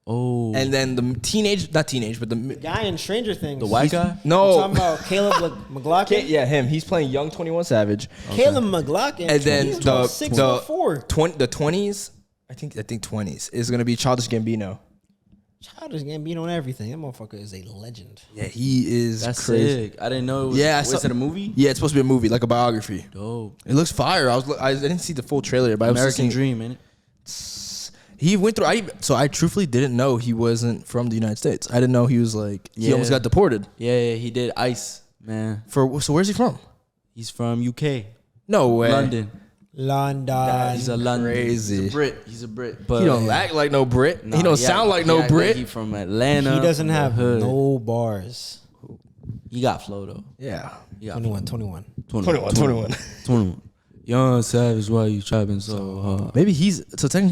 Oh. and then the not teenage, but the Guy in Stranger Things. the white guy? no. I'm talking about Caleb McLaughlin. Yeah, him. He's playing young 21 Savage. Caleb McLaughlin. And then he's the 6 or 4. 20s. I think 20s is gonna be Childish Gambino. Childish Gambino and everything. That motherfucker is a legend. Yeah, he is That's crazy. sick. I didn't know it was. Yeah, I was saw- it a movie? Yeah, it's supposed to be a movie, like a biography. Dope. It looks fire. I didn't see the full trailer, but I was American listening- Dream, ain't it? He went through. I truthfully didn't know he wasn't from the United States. I didn't know he was like he almost Yeah. got deported. Yeah, he did Ice, man. So where's he from? He's from UK. No way. London. London. He's a London. Crazy. He's a Brit. He's a Brit. But He don't act like no Brit. Nah, he don't he sound act- like he no act Brit. he from Atlanta. He doesn't from the have hood. no bars. He got flow though. Yeah. He got 21. 21. Young Savage, why you trapping so hard? Maybe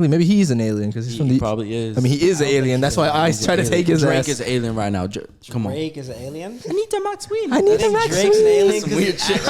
maybe he's an alien because he's from He the. probably is. I mean, he is an alien. That's why I try to take his Drake ass. is an alien right now. Come on. Drake is an alien. Anita Maxwell. I need to think Max Drake's an alien. Some weird shit.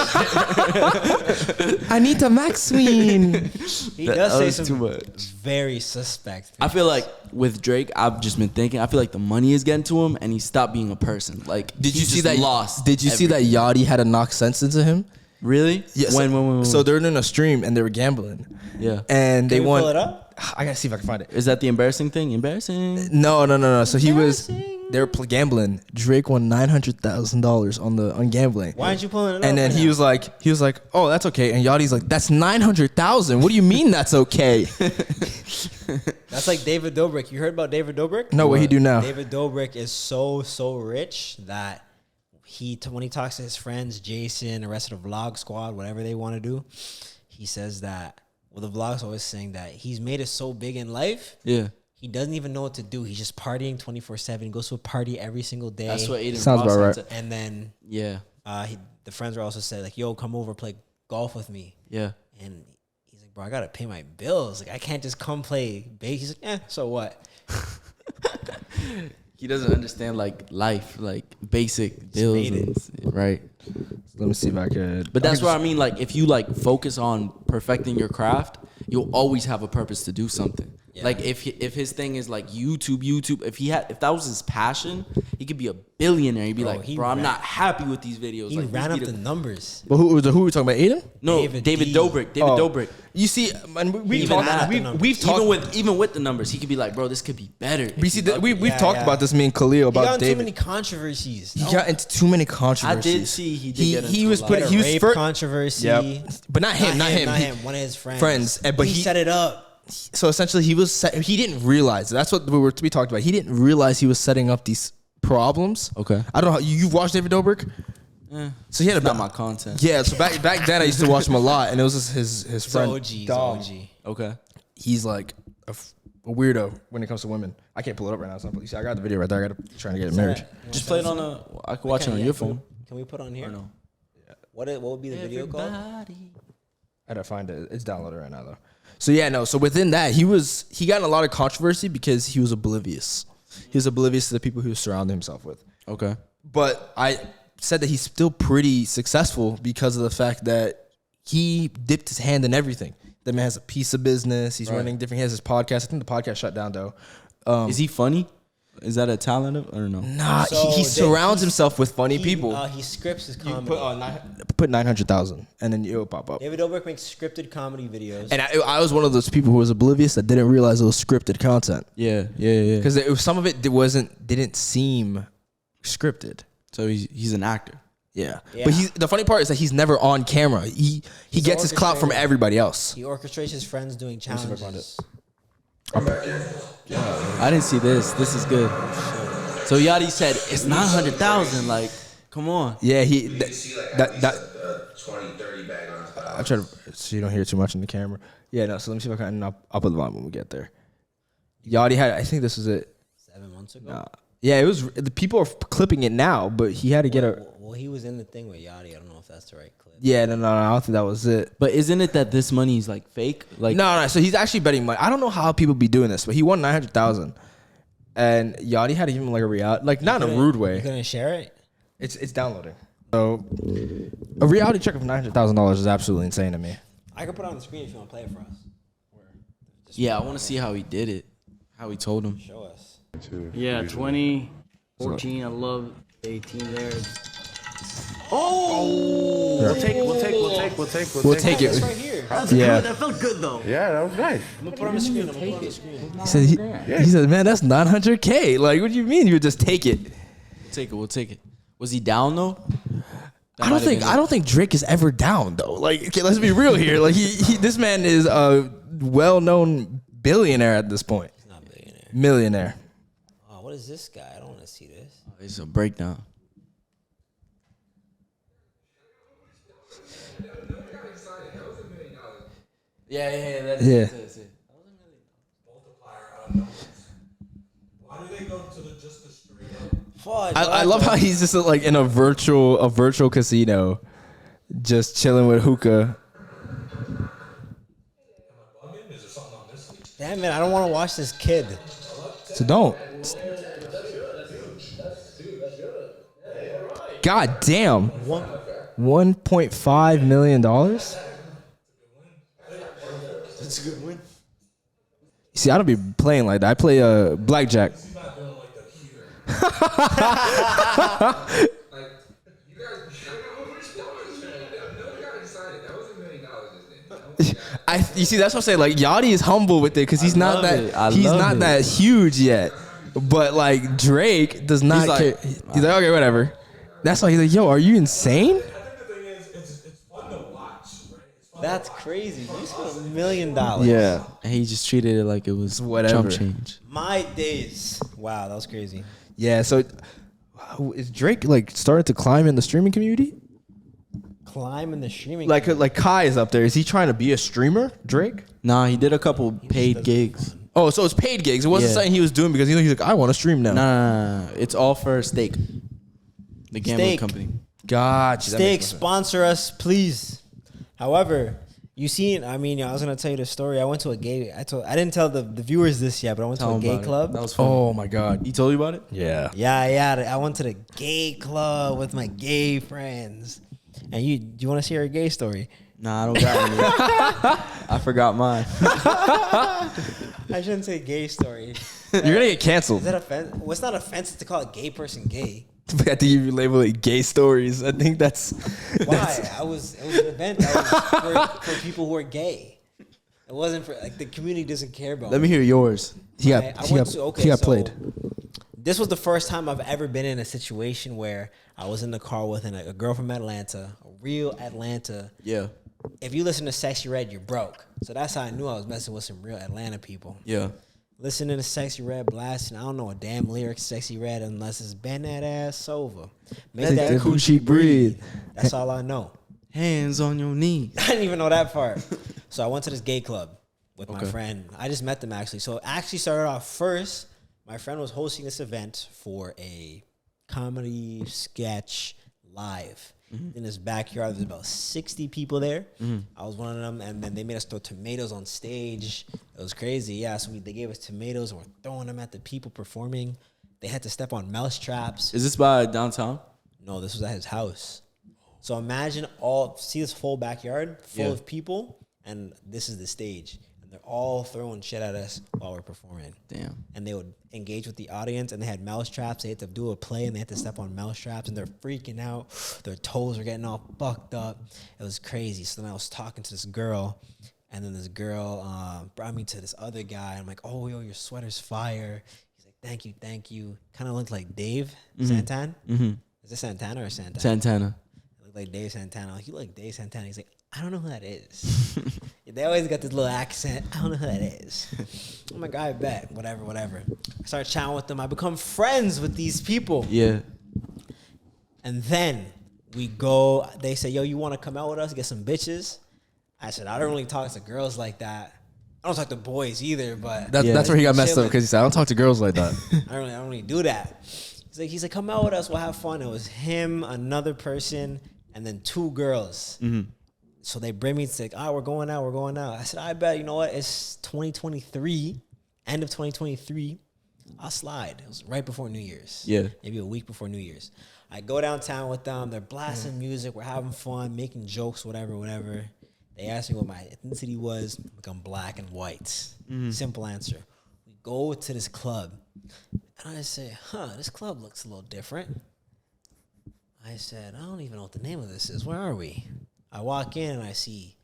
I need to Maxwell. He That does say was some too much. very suspect things. I feel like with Drake, I've just been thinking. I feel like the money is getting to him, and he stopped being a person. Like, Did you he's see just that? Lost. Did you see that Yachty had to knock sense into him? Really? Yes. When? So they're in a stream and they were gambling. Yeah. And they Can we won. pull it up? I gotta see if I can find it. Is that the embarrassing thing? Embarrassing. No. So they were gambling. Drake won $900,000 on gambling. Why aren't you pulling it up? And then right he now? was like, oh, that's okay. And Yachty's like, that's 900,000. What do you mean that's okay? That's like David Dobrik. You heard about David Dobrik? No, what he do now? David Dobrik is so rich that when he talks to his friends, Jason, the rest of the vlog squad, whatever they want to do, he says that, well, the vlog's always saying that he's made it so big in life, Yeah. he doesn't even know what to do. He's just partying 24/7. He goes to a party every single day. That's what Aiden Sounds Ross about right. said. And then Yeah. the friends were also said, like, yo, come over, play golf with me. Yeah. And he's like, bro, I got to pay my bills. Like, I can't just come play base. He's like, so what? He doesn't understand like life, like basic bills, made it. and, right? Let me see if I could. But that's what I mean. Like, if you like focus on perfecting your craft, you'll always have a purpose to do something. Yeah. Like if his thing is like YouTube, if that was his passion, he could be a billionaire. He'd be Bro, like, he bro, I'm ran- not happy with these videos. He like, ran up these the be numbers. But who are we talking about? Aiden? no, David David D. Dobrik. David Dobrik. You see, and we've Even talked. at the We've, numbers. we've talked. Even with the numbers, he could be like, bro, this could be better. We see that we've Yeah, talked yeah. about this. Me and Khaleel He about got into too David. many controversies. He got into too many controversies. I did see he did get into he was a lot. put He he was rape first, controversy. but not him, not him. Not He- him. One of his friends. Friends, but he he- set it up. So essentially, he didn't realize. That's what we talked about. He didn't realize he was setting up these problems. Okay. I don't know how you've watched David Dobrik. So he had It's not a my content. yeah. So back then I used to watch him a lot, and it was just his It's friend. OG. It's Dom. OG. Okay. He's like a weirdo when it comes to women. I can't pull it up right now. So see, I got the video right there. I got to trying to get it married. Just play it on a. I could watch it on your phone. Can we put on here? Or no. What would be the video called? I gotta find it. It's downloaded right now though. So yeah, no. So within that, he got in a lot of controversy because he was oblivious. He was oblivious to the people he was surrounding himself with. Okay. But I said that he's still pretty successful because of the fact that he dipped his hand in everything. The man has a piece of business. He's running different. He has his podcast. I think the podcast shut down though. Is he funny? Is that a talent of, or no? Nah, So he surrounds he- himself with funny people. He scripts his You comedy. put 900,000, and then it'll pop up. David Dobrik makes scripted comedy videos. And I was one of those people who was oblivious that didn't realize it was scripted content Yeah. because some of it didn't seem scripted. So he's an actor. Yeah. Yeah. But the funny part is that he's never on camera. He gets his clout from orchestrator. everybody else. He orchestrates his friends doing see if I find challenges. I didn't see this. This is good. So Yachty said it's 900,000. Like, come on. Yeah, he You that, see like that 20, 30 bag on top. I try to so you don't hear too much in the camera. Yeah, no. So let me see if I can. I'll put the volume when we get there. Yachty had. I think this was it. 7 months ago. Nah. Yeah, it was. The people are clipping it now, but he had to get a. Well, he was in the thing with Yachty. I don't know if that's the right clip. Yeah, no. I don't think that was it. But isn't it that this money is like fake? Like, No. So he's actually betting money. I don't know how people be doing this, but he won 900,000, and Yachty had to give him like a reality, like not in a rude You way. couldn't share it? It's downloading. So a reality check of $900,000 is absolutely insane to me. I can put it on the screen if you want to play it for us. yeah, I want to see how he did it. How he told him. Show us. Yeah, 2014. I love 18 there. Oh! We'll take We'll take It's it. right here. Yeah. That felt good though. Yeah, that was nice. I'm gonna put it on the screen. I'm gonna put it on the screen. He said, man, that's 900K. Like, what do you mean you would just take it? We'll take it. Was he down though? That I might have been don't think Drake is ever down though. Like, okay, let's be real here. Like, this man is a well-known billionaire at this point. He's not a billionaire. Millionaire. Oh, what is this guy? I don't want to see this. It's a breakdown. Yeah. Yeah. Why do they go to just the straight up? Fuck, I love how he's just like in a virtual casino, just chilling with hookah. Is there something on this? Damn it, I don't want to watch this kid. So don't. God damn. $1.5 million. That's a good win. See, I don't be playing like that. I play blackjack. He's not doing like that here. Like, you guys, I don't know what you're doing. No, you gotta sign it. That was $1 million, isn't it? You see, that's what I'm saying. Like Yachty is humble with it because he's not love it. I that he's love not it. that huge yet. But like Drake does not He's like, care. He's like, okay, whatever. That's why he's like, yo, are you insane? I think the thing is, it's fun to watch, right? It's fun That's crazy. You spent $1 million. Yeah. And he just treated it like it was Whatever. chump change. My days. Wow, that was crazy. Yeah. So is Drake like started to climb in the streaming community? Climb in the streaming. Like Kai is up there. Is he trying to be a streamer, Drake? Nah, he did a couple paid gigs. Oh, so it's paid gigs. It wasn't Yeah. something he was doing because he's like, I want to stream now. Nah. It's all for Stake. The gambling Stake. company. Gotcha. That Steak, makes more sense. sponsor us, please. However, you seen, I mean, I was gonna tell you the story. I went to a gay. I didn't tell the viewers this yet, but I went Tell to a him gay about it. club. That was fun. Oh my God. He told you about it? Yeah. Yeah. I went to the gay club with my gay friends. And you want to share a gay story? Nah, I don't got any. I forgot mine. I shouldn't say gay story. You're gonna get canceled. Is that offensive? Well, it's not offensive to call a gay person gay. I think you label it gay stories. I think that's Why? It was an event that was for people who are gay. It wasn't for like the community doesn't care about. Let me hear yours. he got Okay, he got so played. This was the first time I've ever been in a situation where I was in the car with a girl from Atlanta, a real Atlanta. Yeah. If you listen to Sexy Red, you're broke. So that's how I knew I was messing with some real Atlanta people. Yeah. Listening to Sexy Red blasting. I don't know a damn lyric Sexy Red unless it's bend that ass over. Make Let that that coochie coochie breathe. breathe. That's all I know. Hands on your knees. I didn't even know that part. So I went to this gay club with my Okay. friend. I just met them actually. So it actually started off first. My friend was hosting this event for a comedy sketch live. In his backyard, there's about 60 people there. I was one of them, and then they made us throw tomatoes on stage. It was crazy. Yeah, so they gave us tomatoes and we're throwing them at the people performing. They had to step on mouse traps. Is this by downtown? No, this was at his house. So imagine see this full backyard full Yeah. of people, and this is the stage. And they're all throwing shit at us while we're performing. Damn. And they would engage with the audience, and they had mouse traps. They had to do a play, and they had to step on mouse traps, and they're freaking out. Their toes were getting all fucked up. It was crazy. So then I was talking to this girl, and then this girl brought me to this other guy. I'm like, oh, yo, your sweater's fire. He's like, thank you. Kind of looked like Dave Santan. Mm-hmm. Is it Santana or Santana? Santana. It looked like Dave Santana. Like, you look like Dave Santana. He's like, I don't know who that is. They always got this little accent. I don't know who that is. I'm like, I bet. Whatever. I start chatting with them. I become friends with these people. Yeah. And then we go. They say, yo, you want to come out with us, get some bitches? I said, I don't really talk to girls like that. I don't talk to boys either, but That's where he got messed up chilling. because he said, I don't talk to girls like that. I don't really do that. He's like, come out with us. We'll have fun. It was him, another person, and then two girls. So they bring me to like, we're going out. I said, I bet, you know what? It's 2023, end of 2023. I'll slide. It was right before New Year's. Yeah. Maybe a week before New Year's. I go downtown with them. They're blasting music. We're having fun, making jokes, whatever. They asked me what my ethnicity was. I'm black and white. Simple answer. We go to this club. And I say, this club looks a little different. I said, I don't even know what the name of this is. Where are we? I walk in and I see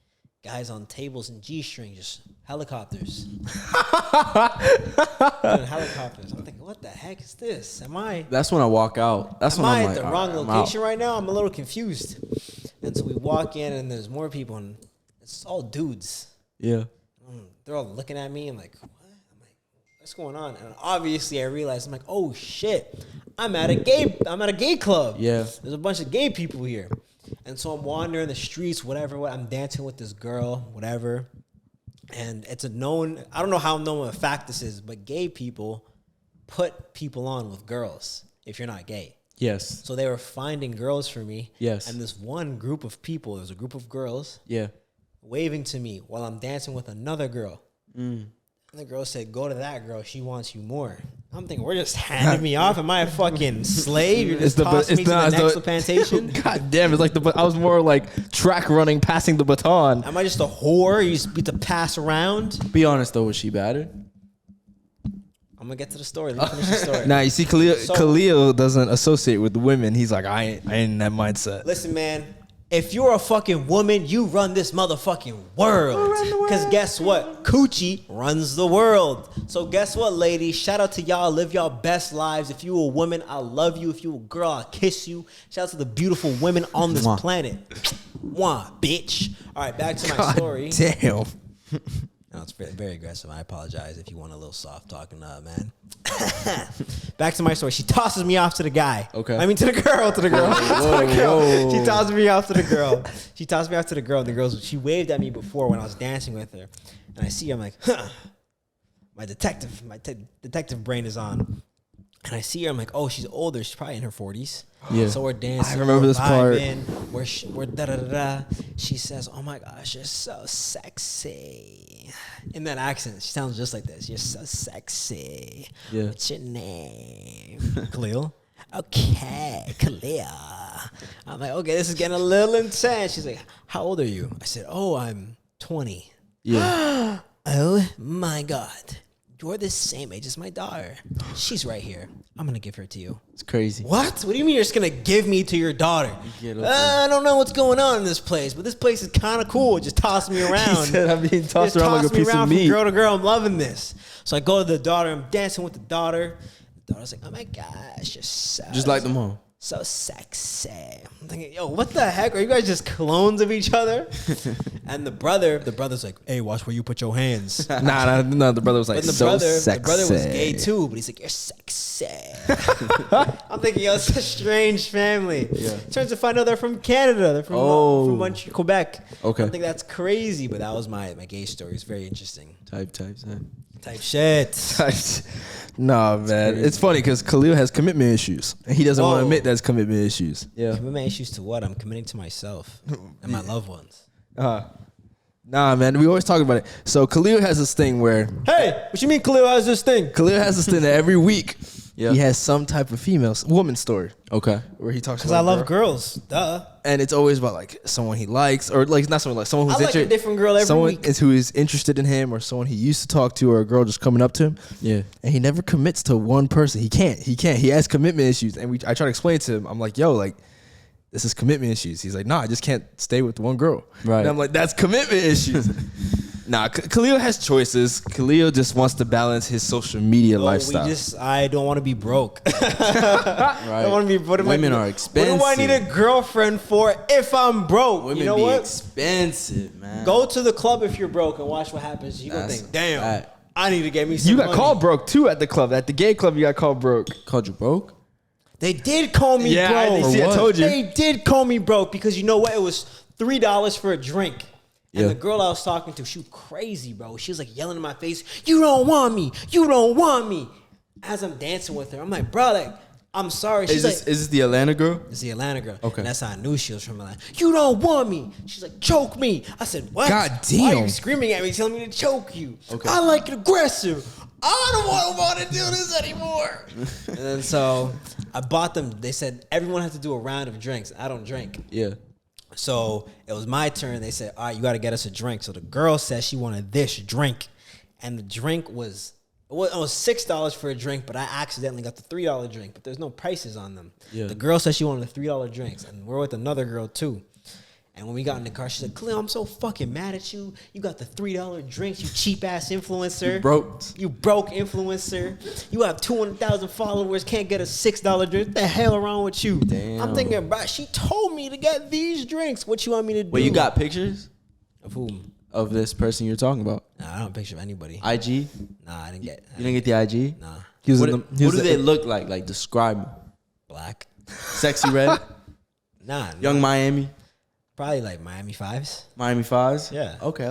guys on tables and G-string, just helicopters. Doing helicopters. I'm thinking, what the heck is this? That's when I walk out. That's Am when I I'm at like, the all wrong right, I'm location out. right now? I'm a little confused. And so we walk in and there's more people and it's all dudes. Yeah. They're all looking at me. I'm like, what? I'm like, what's going on? And obviously I realized, I'm like, oh shit, I'm at a gay club. Yeah. There's a bunch of gay people here. And so I'm wandering the streets, whatever. I'm dancing with this girl, whatever. And it's a known, I don't know how known a fact this is, but gay people put people on with girls if you're not gay. Yes. So they were finding girls for me. Yes. And this one group of people, there's a group of girls Yeah. waving to me while I'm dancing with another girl. And the girl said, go to that girl. She wants you more. I'm thinking, we're just handing me off. Am I a fucking slave? You're just tossing me to the next plantation? God damn, it's like I was more like track running, passing the baton. Am I just a whore you just get to pass around? Be honest though, was she battered? I'm going to get to the story. Let me finish the story. Nah, you see, Khaleel doesn't associate with women. He's like, I ain't in that mindset. Listen, man. If you're a fucking woman, you run this motherfucking world. Because guess what? Coochie runs the world. So guess what, ladies? Shout out to y'all. Live y'all best lives. If you a woman, I love you. If you a girl, I'll kiss you. Shout out to the beautiful women on this planet. Mwah, bitch. All right, back to my story. Damn. No, it's very, very aggressive. I apologize if you want a little soft talking, man. Back to my story. She tosses me off to the guy. Okay. I mean, to the girl. To the girl. Whoa, To the girl. whoa. She tosses me off to the girl. She tossed me off to the girl. She waved at me before when I was dancing with her, and I see her. I'm like, huh. My detective brain is on. And I see her, I'm like, oh, she's older. She's probably in her 40s. Yeah. So we're dancing. I remember we're this part. vibing, We're da-da-da-da. She says, oh, my gosh, you're so sexy. In that accent, she sounds just like this. You're so sexy. Yeah. What's your name? Khaleel. Okay, Khaleel. I'm like, okay, this is getting a little intense. She's like, how old are you? I said, oh, I'm 20. Yeah. Oh, my God. You're the same age as my daughter. She's right here. I'm going to give her to you. It's crazy. What? What do you mean you're just going to give me to your daughter? Get up I don't know what's going on in this place, but this place is kind of cool. Just toss me around. He said I'm being tossed Just around like toss a me piece around of from meat. girl to girl. I'm loving this. So I go to the daughter. I'm dancing with the daughter. The daughter's like, oh, my gosh, you're so Just like the mom. so sexy. I'm thinking, yo, what the heck? Are you guys just clones of each other? And the brother's like, hey, watch where you put your hands. Nah, the brother was like, But the so sexy. brother was gay too, but he's like, you're sexy. I'm thinking, yo, it's a strange family. Yeah. Turns to find out they're from Canada. They're from Montreal, Quebec. Okay. I think that's crazy, but that was my gay story. It's very interesting. Type. Type shit. Nah, man. It's funny because Khaleel has commitment issues. And he doesn't want Whoa. to admit that's commitment issues. Yeah. Commitment issues to what? I'm committing to myself and my loved ones. Nah, man. We always talk about it. So Khaleel has this thing where Hey, what you mean Khaleel has this thing? Khaleel has this thing that every week Yeah. he has some type of woman story Okay. where he talks Because about I love a girl. girls. Duh. And it's always about like someone he likes or like not someone like someone who's I like a different girl every someone week. who is interested in him or someone he used to talk to or a girl just coming up to him. Yeah. And he never commits to one person. He can't. He has commitment issues. And I try to explain to him. I'm like, yo, like, this is commitment issues. He's like, nah, I just can't stay with one girl. Right. And I'm like, that's commitment issues. Nah, Khaleel has choices. Khaleel just wants to balance his social media lifestyle. I don't want to be broke. Right. I don't want to be. Women are expensive. What do I need a girlfriend for if I'm broke? Women you know be what? expensive, man. Go to the club if you're broke and watch what happens. You gonna That's think, damn, right. I need to get me some You got money. called broke too at the club. At the gay club, you got called broke. Called you broke? They did call me Yeah, broke. I see, I told you. They did call me broke because you know what? It was $3 for a drink. And Yeah. the girl I was talking to, she was crazy, bro. She was like yelling in my face, you don't want me. You don't want me. As I'm dancing with her, I'm like, bro, like, I'm sorry. She's Is this the Atlanta girl? it's the Atlanta girl. Okay. And that's how I knew she was from Atlanta. You don't want me. She's like, choke me. I said, what? God Why are damn. you screaming at me, telling me to choke you? Okay. I like it aggressive. I don't want to do this anymore. And then so I bought them. They said everyone has to do a round of drinks. I don't drink. Yeah. So it was my turn. They said, all right, you got to get us a drink. So the girl said she wanted this drink. And the drink was, it was $6 for a drink, but I accidentally got the $3 drink. But there's no prices on them. Yeah. The girl said she wanted the $3 drinks. And we're with another girl too. And when we got in the car, she said, Khaleel, I'm so fucking mad at you. You got the $3 drinks, you cheap ass influencer. You broke. You broke influencer. You have 200,000 followers, can't get a $6 drink. What the hell wrong with you? Damn. I'm thinking, bro, she told me to get these drinks. What you want me to do? Wait, you got pictures Of whom? of this person you're talking about? Nah, I don't picture of anybody. IG? Nah, I didn't get. You didn't get the IG? Nah, He was What, in the, he what was do the- they look like? Like, describe them. black. Sexy Red? Nah, Young Miami? Probably like Miami Fives. Miami Fives? Yeah. Okay.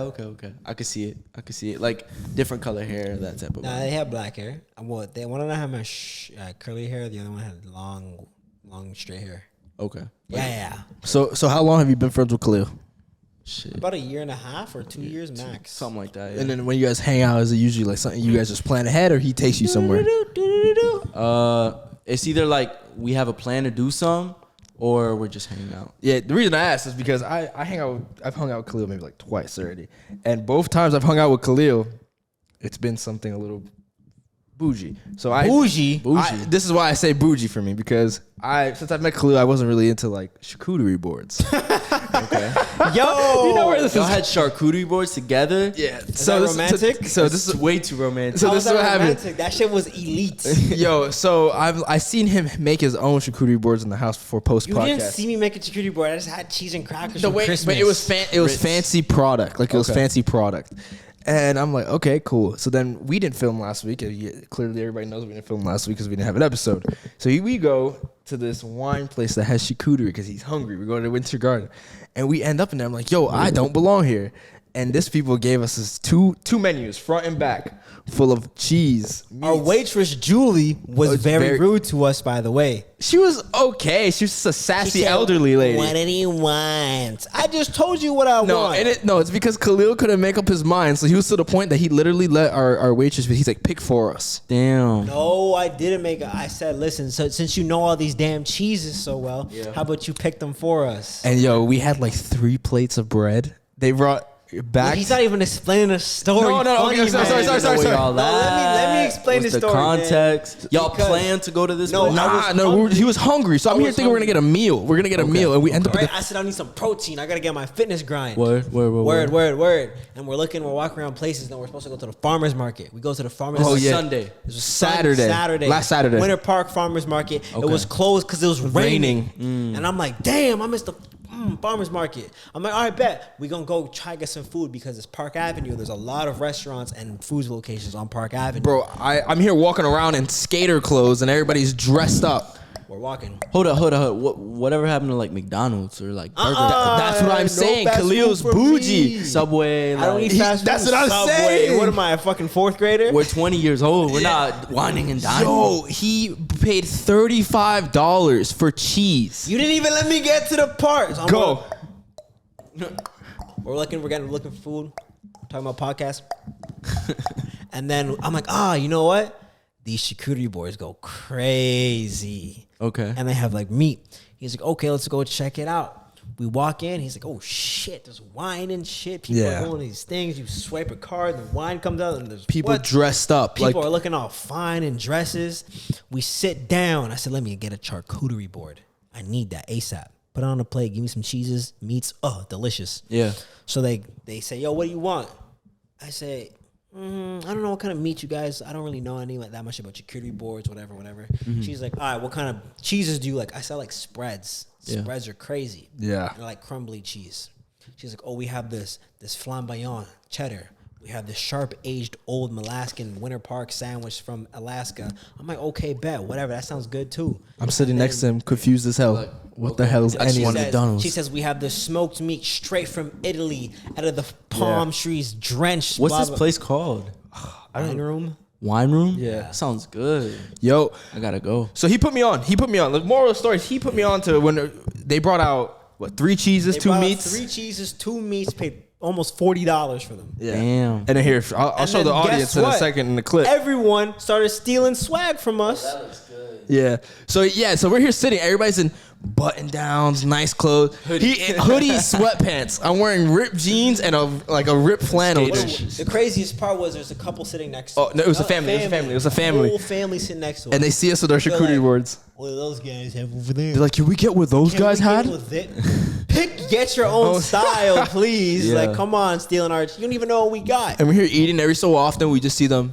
I could see it. Like different color hair, that type of Nah, vibe. they had black hair. One of them had my curly hair. The other one had long straight hair. Okay. Yeah. So how long have you been friends with Khaleel? Shit. About a year and a half or 2 years max. Something like that. Yeah. And then when you guys hang out, is it usually like something you guys just plan ahead, or he takes you somewhere? It's either like we have a plan to do some, or we're just hanging out. Yeah, the reason I asked is because I've hung out with Khaleel maybe like twice already, and both times I've hung out with Khaleel, it's been something a little bougie. So Bougie? This is why I say bougie for me, because since I met Khaleel, I wasn't really into like charcuterie boards. Okay. Yo, You know where this Y'all is? had charcuterie boards together? Yeah. that romantic? So this is way too romantic. So this is what happened. romantic? That shit was elite. Yo, so I seen him make his own charcuterie boards in the house before post You podcast. didn't see me make a charcuterie board. I just had cheese and crackers No, from wait, Christmas. but it was fancy product. Like it was Okay. fancy product. And I'm like, okay, cool. So then we didn't film last week. Clearly, everybody knows we didn't film last week because we didn't have an episode. So we go to this wine place that has charcuterie because he's hungry. We go to the Winter Garden, and we end up in there. I'm like, yo, I don't belong here. And this people gave us this two menus, front and back, full of cheese. Our meats. waitress Julie was very rude to us, by the way. She was okay. She was just a sassy She said, elderly lady. What did he want? I just told you what I want. It's because Khaleel couldn't make up his mind. So he was to the point that he literally let our waitress, he's like, pick for us. Damn. No, I didn't make it. I said, listen, so since you know all these damn cheeses so well, how about you pick them for us? And yo, we had like 3 plates of bread. They brought back. He's not even explaining a story. No, Funny, okay, sorry, man. sorry. Y'all No, let me explain What's the story, context. man. Y'all Because- plan to go to this No, place? I was He was hungry. So I'm I here was thinking we're gonna get a meal. We're gonna get a meal, and we end up. Right? I said I need some protein. I gotta get my fitness grind. Word. And we're walking around places. And we're supposed to go to the farmers market. We go to the farmers. Oh, market. yeah. Sunday. This was Saturday. Last Saturday. Winter Park Farmers Market. It was closed because it was raining. And I'm like, damn, I missed the farmers market. I'm like, all right, bet. We're going to go try to get some food because it's Park Avenue. There's a lot of restaurants and food locations on Park Avenue. Bro, I'm here walking around in skater clothes, and everybody's dressed up. We're walking. Hold up. Whatever happened to like McDonald's or like Burger That's what I'm no saying. fast Khalil's food for bougie. me. Subway? I don't like, eat fast food. That's what I'm Subway. saying. What am I, a fucking 4th grader? We're 20 years old. We're not whining and dining. Yo, he paid $35 for cheese. You didn't even let me get to the part. So Go. We're looking for food. Talking about podcasts. And then I'm like, you know what? These charcuterie boards go crazy. Okay. And they have like meat. He's like, okay, let's go check it out. We walk in. He's like, oh shit, there's wine and shit. People Yeah. are doing these things. You swipe a card, the wine comes out, and there's People what? dressed up. People like, are looking all fine in dresses. We sit down. I said, let me get a charcuterie board. I need that ASAP. Put it on a plate. Give me some cheeses, meats. Oh, delicious. Yeah. So they say, yo, what do you want? I say, I don't know what kind of meat you guys. I don't really know that much about charcuterie boards, whatever. She's like, all right, what kind of cheeses do you like? I said, like spreads. Yeah. Spreads are crazy. Yeah. They're like crumbly cheese. She's like, oh, we have this flamboyant cheddar. We have this sharp aged old Alaskan Winter Park sandwich from Alaska. I'm like, okay, bet, whatever. That sounds good too. I'm sitting next to him, confused as hell. What the hell is I just any want of McDonald's. She says we have the smoked meat straight from Italy, out of the palm trees, drenched. What's blah, this blah. place called? Wine room. Wine room? Yeah. Sounds good. Yo, I gotta go. so he put me on. The moral of the story is he put me on to when they brought out, 3 cheeses, They 2 brought meats? 3 cheeses, 2 meats. Paid almost $40 for them. Yeah. Damn. And then here, I'll And show then the guess audience in a what? second in the clip. Everyone started stealing swag from us. Yeah. So we're here sitting. Everybody's in button downs, nice clothes, hoodies, sweatpants. I'm wearing ripped jeans and a ripped flannel. The craziest part was there's a couple sitting next to us. Oh, no, it was a Another family. It was a family. Whole family sitting next to us. And they see us with our They're charcuterie like, boards. what do those guys have over there? They're like, can we get what those Can guys we get had? with it? Get your own style, please. Yeah. Like, come on, stealing our. You don't even know what we got. And we're here eating every so often. We just see them.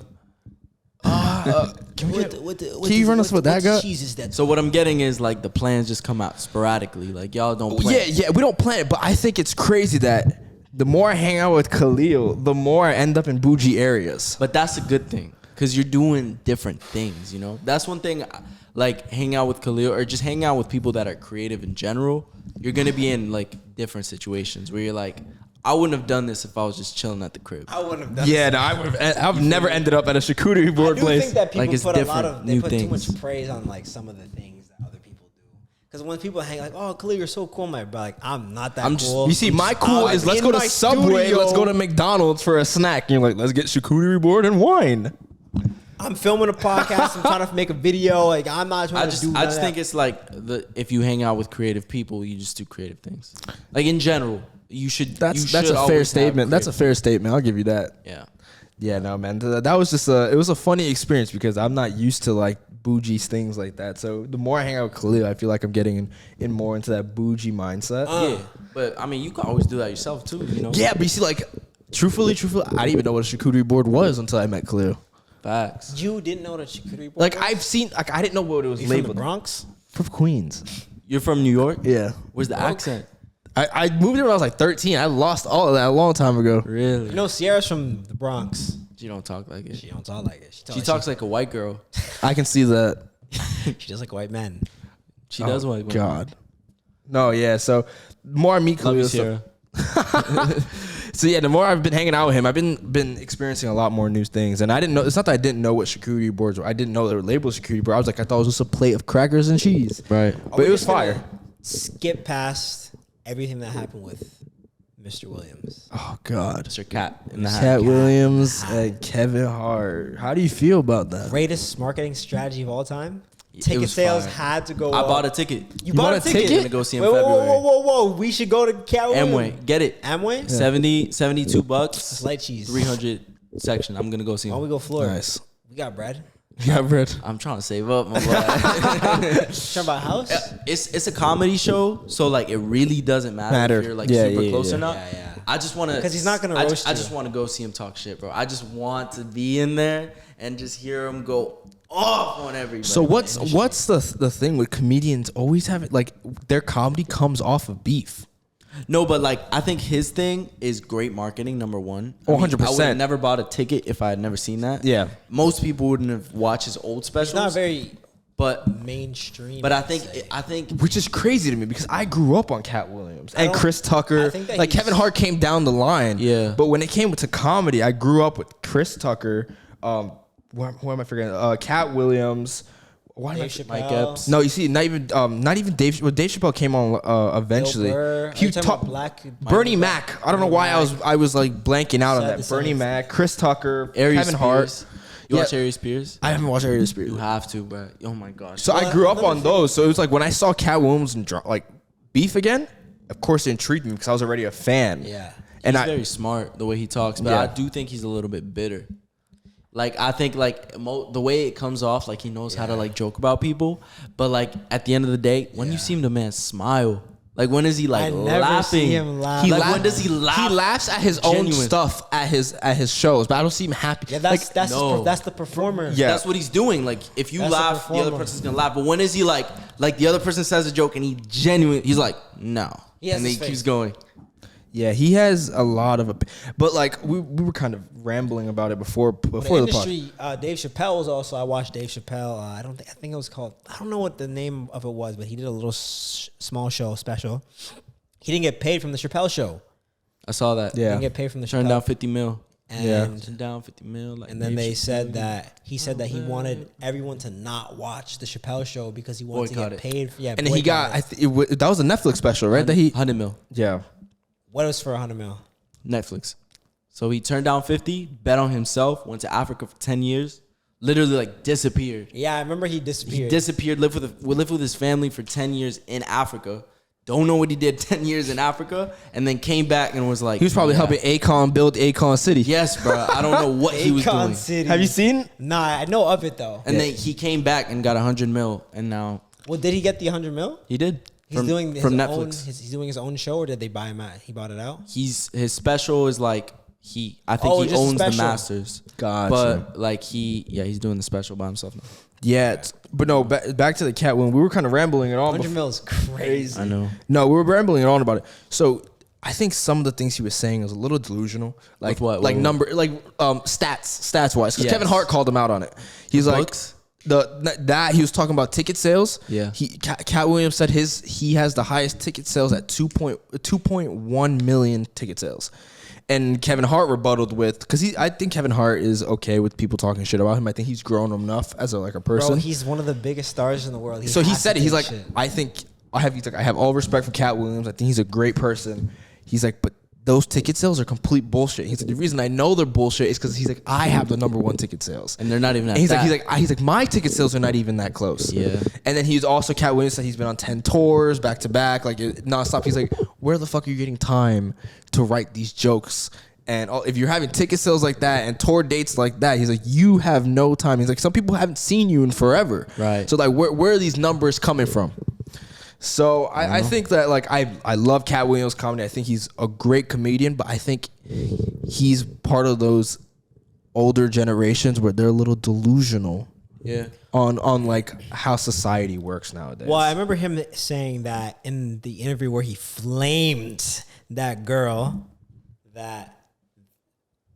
Can we get, can you run us what that got? Cheeses that. So what I'm getting is like the plans just come out sporadically. Like y'all don't plan. Yeah, we don't plan it, but I think it's crazy that the more I hang out with Khaleel, the more I end up in bougie areas. But that's a good thing because you're doing different things, you know? That's one thing, like hang out with Khaleel or just hang out with people that are creative in general. You're going to be in like different situations where you're like, I wouldn't have done this if I was just chilling at the crib. I wouldn't have done Yeah, it. no, I've never ended up at a charcuterie I board do place. think that people Like, it's put a lot different, of they new put too things. much praise on like some of the things that other people do. Because when people hang like, "Oh, Khaleel, you're so cool," but like, I'm not that I'm just- cool. You see, my cool I'm is let's in go to my Subway, studio. let's go to McDonald's for a snack. And you're like, let's get charcuterie board and wine. I'm filming a podcast. I'm trying to make a video. Like, I'm not trying I to just do. I just think it's like if you hang out with creative people, you just do creative things. Like in general, you should. That's you should a fair always have statement. That's a creative- fair statement. I'll give you that. Yeah. Yeah, no, man. That was just it was a funny experience because I'm not used to like bougie things like that. So the more I hang out with Khaleel, I feel like I'm getting in more into that bougie mindset. Yeah, but I mean, you can always do that yourself too. You know. Yeah, but you see, like, truthfully, I didn't even know what a charcuterie board was until I met Khaleel. Facts. you didn't know that charcuterie board. Like, was? I've seen, like, I didn't know what it was You from the labeled. Bronx? From Queens. You're from New York. Yeah. Where's the accent? I moved there when I was like 13. I lost all of that a long time ago. Really? You know, Sierra's from the Bronx. She don't talk like it. She don't talk like it. She talks like a white girl. I can see that. She does like white men. She does Oh, like God. No, yeah. So, the more I meet Love you, Khaleel, Sierra. so yeah, the more I've been hanging out with him, I've been experiencing a lot more new things. And I didn't know. It's not that I didn't know what charcuterie boards were. I didn't know they were labeled charcuterie board. I was like, I thought it was just a plate of crackers and cheese. Right. But it was fire. Skip past everything that happened with Mr. Williams. Oh God. Mr. Cat in the hat. Katt Williams and Kevin Hart. How do you feel about that? Greatest marketing strategy of all time. It Ticket was sales fire. had to go I up. bought a ticket. You bought a ticket? I'm gonna go see him Wait, whoa, February. whoa, whoa, whoa, whoa. We should go to Katt Williams. Amway. Get it. Amway? 72 bucks. Slight cheese. 300 section. I'm gonna go see Why don't we him. go Florida? Nice. We got bread. Yeah, bread. I'm trying to save up. My boy. Talking about house? It's a comedy show, so like it really doesn't matter. If you're like Yeah, super yeah, close yeah. or not. Yeah, yeah. I just want to 'Cause he's not gonna I roast just you. want to go see him talk shit, bro. I just want to be in there and just hear him go off on everybody. So what's the thing with comedians always having like their comedy comes off of beef? No, but like I think his thing is great marketing. Number one, Oh, I would have 100%. never bought a ticket if I had never seen that. Yeah. most people wouldn't have watched his old It's specials. not very but mainstream. but I I'd think say. Which is crazy to me because I grew up on Katt Williams and don't- Chris Tucker. I think that Like he's- Kevin Hart came down the line. Yeah. But when it came to comedy, I grew up with Chris Tucker. Who am I forgetting? Katt Williams. Why am I? Dave Mike Chappelle. Epps. No, you see, not even Dave. Well, Dave Chappelle came on eventually. Bill Burr. Are He you talking talked about Black? Bernie Mac. I don't know why I was like blanking out on Sad that. to Bernie say. Mac, Chris Tucker, Aries Kevin Hart. Spears. You watch Yeah. Aries Spears? I haven't watched Aries Spears. You have to, bro. Oh my gosh. So I grew up on those. So it was like when I saw Katt Williams and like beef again, of course it intrigued me because I was already a fan. Yeah. And He's very smart the way he talks, but Yeah. I do think he's a little bit bitter. Like I think like the way it comes off, like he knows how to like joke about people, but like at the end of the day, when you see the man smile, like when is he like I never laughing? see him laugh. He Like laugh- when does he laugh? He laughs at his own Genuine. stuff at his shows, but I don't see him happy. Yeah, that's no. that's the performer. Yeah. That's what he's doing. Like if you That's a laugh, the other performer. person's gonna laugh. But when is he like the other person says a joke and he's like no, He has and then he his keeps face. going. Yeah, he has a lot of, but like we were kind of rambling about it before The the pod. industry, Dave Chappelle was also. I watched Dave Chappelle. I think it was called. I don't know what the name of it was, but he did a little small show special. He didn't get paid from the Chappelle show. I saw that. He Yeah. didn't get paid from the Turned Chappelle. down 50 mil. And Turned down 50 mil. Like and then Dave they Chappelle. said that he said that he wanted everyone to not watch the Chappelle show because he wanted to Boycott get it. paid. Yeah, And then he got boycott it. that was a Netflix special, right? That he 100 mil. yeah. What was for 100 mil? Netflix. So he turned down 50, bet on himself, went to Africa for 10 years, literally like disappeared. Yeah, I remember he disappeared. He disappeared, lived with his family for 10 years in Africa. Don't know what he did 10 years in Africa, and then came back and was like, He was probably yeah. helping Akon build Akon City. Yes, bro. I don't know what he was Akon doing. City. Have you seen? Nah, I know of it though. And then he came back and got 100 mil, and now Well, did he get the 100 mil? he did. He's doing his from own. Netflix. He's doing his own show, or did they buy him out? He bought it out. His special is like I think Oh, he just a owns the special. masters. Gotcha. But like he's doing the special by himself now. Yeah, but no. Back to the Katt when we were kind of rambling it on. 100 mil is crazy. I know. No, we were rambling it on about it. So I think some of the things he was saying was a little delusional. Like With what? Like What? number, like stats wise. Because Yes. Kevin Hart called him out on it. He's like, Books? that he was talking about ticket sales. Yeah. Katt Williams said he has the highest ticket sales at 2.1 million ticket sales. And Kevin Hart rebutted with, because I think Kevin Hart is okay with people talking shit about him. I think he's grown enough as a person. Bro, he's one of the biggest stars in the world. So he said it. He's like, shit. I have all respect for Katt Williams. I think he's a great person. He's like, but those ticket sales are complete bullshit. He's like, the reason I know they're bullshit is because he's like, I have the number one ticket sales, and they're not even. And he's like, my ticket sales are not even that close. Yeah. And then he's also Katt Williams said he's been on 10 tours back to back, like nonstop. He's like, where the fuck are you getting time to write these jokes? And if you're having ticket sales like that and tour dates like that, he's like, you have no time. He's like, some people haven't seen you in forever. Right. So like, where are these numbers coming from? So I think that like I love Katt Williams' comedy. I think he's a great comedian, but I think he's part of those older generations where they're a little delusional. Yeah. On like how society works nowadays. Well, I remember him saying that in the interview where he flamed that girl that.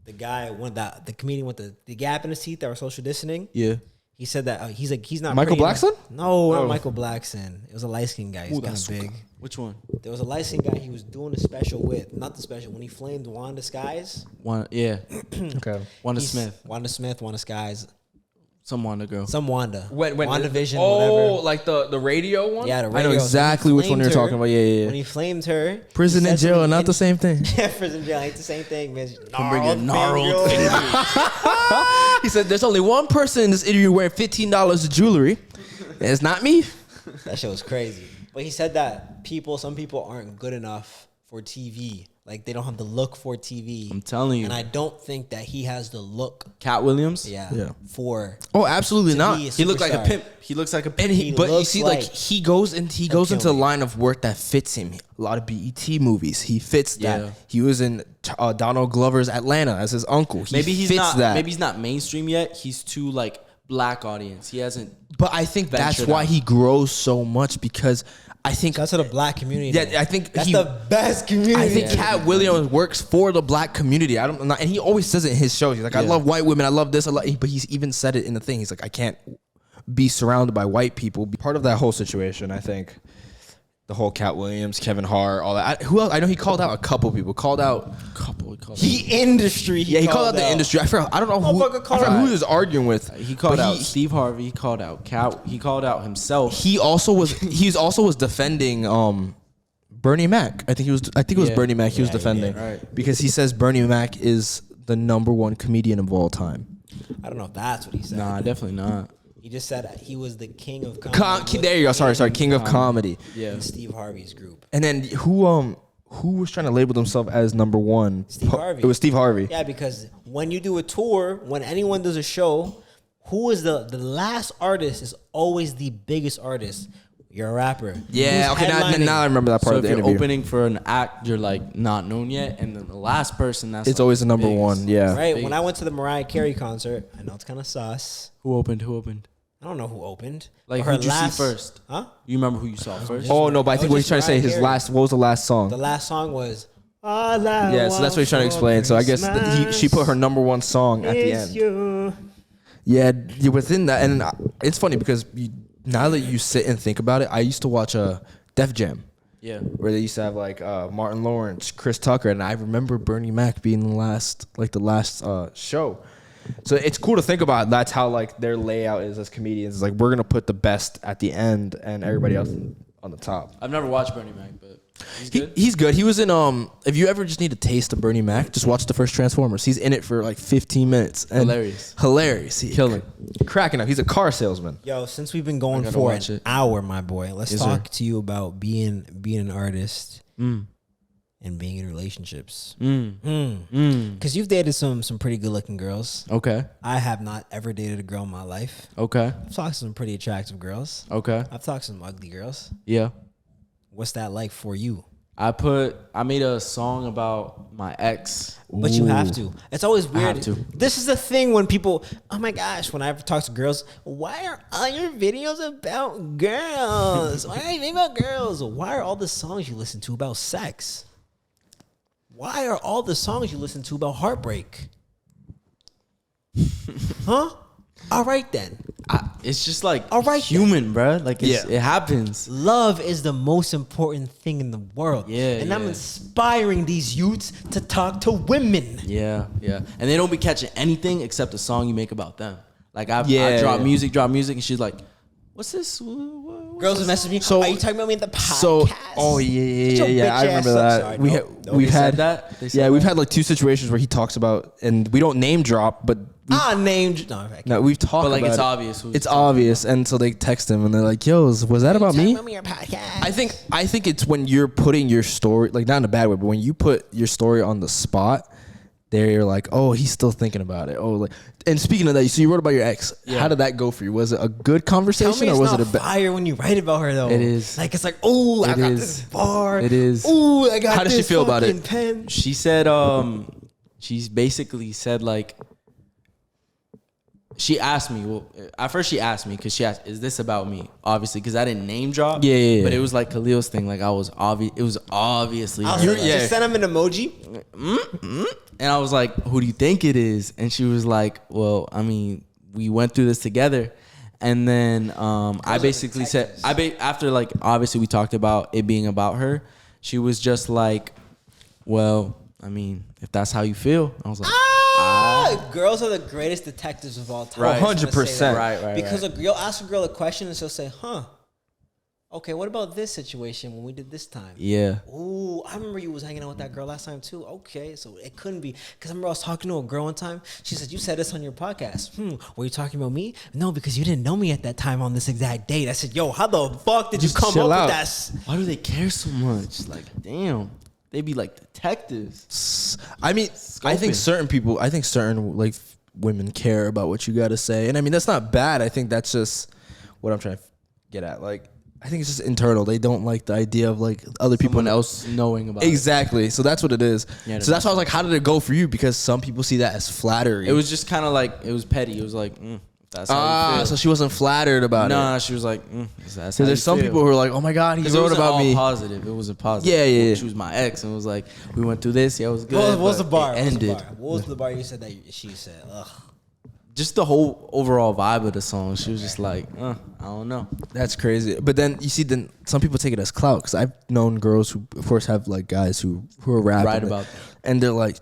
The guy the comedian with the gap in his teeth that were social distancing. Yeah. He said that he's not Michael pretty Blackson? enough. No, not Michael Blackson. It was a light skinned guy. He's kind of big. Which one? There was a light skinned guy he was doing a special with. Not the special when he flamed Wanda Skies. Yeah. Okay. Wanda Smith. Wanda Skies. Some Wanda girl. Some Wanda. When WandaVision, whatever. whatever. Like the radio one? Yeah, the radio. I know exactly So which one you're talking about. Yeah. When he flamed her. Prison he and said jail are something not the same thing. Yeah, prison and jail ain't the same thing, man. Bring your gnarled He said, there's only one person in this interview wearing $15 of jewelry. And it's not me. That shit was crazy. But he said that some people aren't good enough for TV. Like, they don't have the look for TV. I'm telling you. And I don't think that he has the look. Katt Williams. Yeah. For. Oh, absolutely not. be a He looked like a superstar. pimp. He looks like a pimp. And but you looks see, like he goes kill into a me. line of work that fits him. A lot of BET movies. He fits that. Yeah. He was in Donald Glover's Atlanta as his uncle. Maybe he's fits not. that. Maybe he's not mainstream yet. He's too like black audience. He hasn't. But I think that's ventured why out. he grows so much, because I think That's to the black community. Yeah, I think that's the best community. I think Katt Williams works for the black community. And he always says it in his shows. He's like, I love white women. I love this. But he's even said it in the thing. He's like, I can't be surrounded by white people. Be part of that whole situation, I think. The whole Katt Williams, Kevin Hart, all that. Who else? I know he called out a couple people. Called out The industry. he called out the industry. I don't know Motherfucker called out. who he was arguing with. He called but out Steve Harvey. He called out Katt. He called out himself. He also was defending Bernie Mac. I think it was Yeah. Bernie Mac he was Yeah, he defending. did, right. Because he says Bernie Mac is the #1 comedian of all time. I don't know if that's what he said. Nah, definitely not. He just said he was the king of comedy. There you go. Sorry, King of Comedy. Yeah. In Steve Harvey's group. And then who was trying to label themselves as #1? Steve Harvey. It was Steve Harvey. Yeah, because when you do a tour, when anyone does a show, who is the last artist is always the biggest artist. You're a rapper. Yeah, Who's okay, headlining? now I remember that part So of if the you're interview. opening for an act, you're like not known yet, and then the last person that's It's like always the biggest. #1, yeah. Right. Big. When I went to the Mariah Carey concert, I know it's kind of sus. Who opened? I don't know who opened. Like, But who'd you see first? Huh? You remember who you saw first? Oh no, but I That think was what he's just trying to say, Mariah his Carey. last, what was the last song? The last song was. Yeah, Yeah, so that's what he's trying to explain. So I guess she put her #1 song at the end. You. Yeah, within that, and it's funny because now that you sit and think about it, I used to watch Def Jam, Yeah. where they used to have like Martin Lawrence, Chris Tucker, and I remember Bernie Mac being the last show. So it's cool to think about. That's how like their layout is as comedians. It's like we're gonna put the best at the end and everybody else on the top. I've never watched Bernie Mac, but he's good. He's good. He was in if you ever just need a taste of Bernie Mac, just watch the first Transformers. He's in it for like 15 minutes. And Hilarious. Killing. Cracking up. He's a car salesman. Yo, since we've been going gotta for watch an it. hour, my boy, let's Yes, talk sir. to you about being an artist and being in relationships. Because you've dated some pretty good looking girls. Okay. I have not ever dated a girl in my life. Okay. I've talked to some pretty attractive girls. Okay. I've talked to some ugly girls. Yeah. What's that like for you? I made a song about my ex. But you have to. It's always weird. have to. This is the thing when people, oh my gosh, when I talk to girls, why are all your videos about girls? Why are you about girls? Why are all the songs you listen to about sex? Why are all the songs you listen to about heartbreak? Huh? All right then. It's just like All right, human, bruh. Like Yeah. it happens. Love is the most important thing in the world. Yeah, and I'm yeah. inspiring these youths to talk to women. Yeah, yeah. And they don't be catching anything except the song you make about them. Like I Yeah. drop music, and she's like, "What's this?" What's Girls will message me. So- Are you talking about me in the podcast? So, oh yeah, Get your yeah, I bitch remember ass up. that. Sorry, We nope, nope. we've They said had that? They said yeah, we've that? had like 2 situations where he talks about, and we don't name drop, but named. No, okay. no, we've talked But like about it's it. obvious. who's It's talking obvious, and so they text him and they're like, "Yo, was that about me?" Talking about your podcast. I think it's when you're putting your story, like not in a bad way, but when you put your story on the spot, they're like, "Oh, he's still thinking about it." Oh, like, and speaking of that, so you wrote about your ex. Yeah. How did that go for you? Was it a good Tell conversation, me or it's was not it a bad? fire when you wite about her though. It is. Like it's like, oh, I It got is. this bar. It is. Ooh, I got. How does she this feel about it? fucking Pen. She said, she's basically said like, she asked me. Well, at first she asked me because she asked, "Is this about me?" Obviously, because I didn't name drop. Yeah. But it was like Khaleel's thing. Like I was obvious. It was obviously. I was her. like, yeah. just send him an emoji. And I was like, "Who do you think it is?" And she was like, "Well, I mean, we went through this together." And then I basically said, after like obviously we talked about it being about her. She was just like, "Well, I mean, if that's how you feel," I was like, Girls are the greatest detectives of all time. Right. I just wanna say 100%. that. Right. Because you'll ask a girl a question and she'll say, "Huh, okay, what about this situation when we did this time?" "Yeah." Ooh, I remember you was hanging out with that girl last time too. Okay, so it couldn't be. Because I remember I was talking to a girl one time. She said, "You said this on your podcast." Were you talking about me? No, because you didn't know me at that time on this exact date. I said, "Yo, how the fuck did you Just come chill up out. with that?" Why do they care so much? Like, damn, they be like detectives. I mean, I think Scoping. certain like women care about what you got to say, and I mean that's not bad. I think that's just what I'm trying to get at. Like, I think it's just internal. They don't like the idea of like other people Someone else knowing about it. Exactly. So that's what it is. Yeah, so that's why I was like, how did it go for you? Because some people see that as flattery. It was just kind of like it was petty. It was like, that's how you feel. so she wasn't flattered about it. Nah, she was like, that's how Because you there's some feel. people who are like, oh my god, he Because it wrote wasn't about all me. positive. It wasn't positive. Yeah. She was my ex, and it was like we went through this. Yeah, it was good. What was the but bar? It ended. What was the bar you said that she said? Ugh. Just the whole overall vibe of the song. She was just like, I don't know. That's crazy. But then you see, then some people take it as clout. Because I've known girls who, of course, have like guys who are rapping, Right about that. and they're like,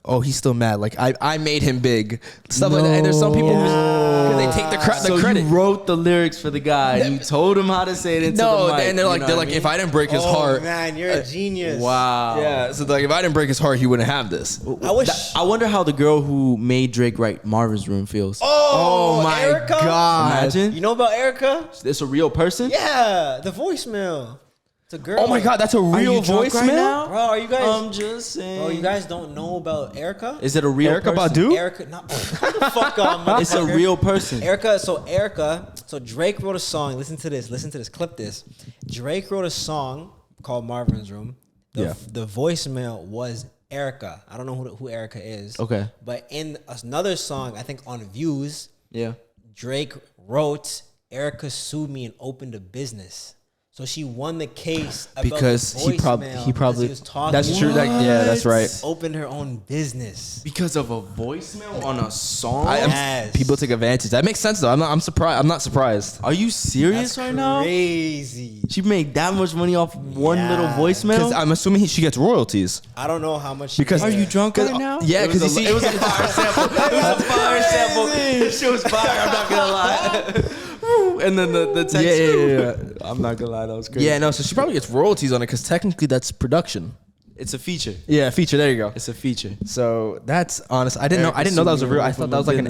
oh, he's still mad. Like I made him big, stuff like that. And there's some people who they take the So credit. you wrote the lyrics for the guy. And you told him how to say it into No, the mic. and they're like, you know what I mean? if I didn't break his heart, Oh, man, you're a genius. Wow. yeah. So like, if I didn't break his heart, he wouldn't have this. I wish. I wonder how the girl who made Drake write Marvin's Room feels. Oh my Erica? god! Imagine. You know about Erica? It's a real person? Yeah, the voicemail. It's a girl. Oh my god, that's a Are real you drunk voicemail. right now? Bro, are you guys? I'm just saying. Bro, you guys don't know about Erica? Is it a real Erykah person? Badu? Erica, not the fuck up, It's a real person. Erica, so Drake wrote a song. Listen to this, clip this. Drake wrote a song called Marvin's Room. The voicemail was Erica. I don't know who Erica is. Okay. But in another song, I think on Views, Yeah. Drake wrote, Erica sued me and opened a business. So she won the case about Because the he probably voicemail he probably because was talking that's true. about Yeah, that's right. opened her own business. Because of a voicemail on a song? Yes. People take advantage. That makes sense though. I'm surprised. I'm not surprised. Are you serious That's right now? crazy. She made that much money off one Yeah. little Because voicemail? I'm assuming she gets royalties. I don't know how much. Because- Are you drunk right now? Yeah, because you see, it was a fire sample. It was a fire sample. This shit was fire. I'm not gonna lie. And then the text. Yeah. I'm not gonna lie. That was crazy. Yeah, no. So she probably gets royalties on it because technically that's production. It's a feature. Yeah, feature. There you go. It's a feature. So that's honest. I didn't know. I didn't know that was a real. I thought that was like an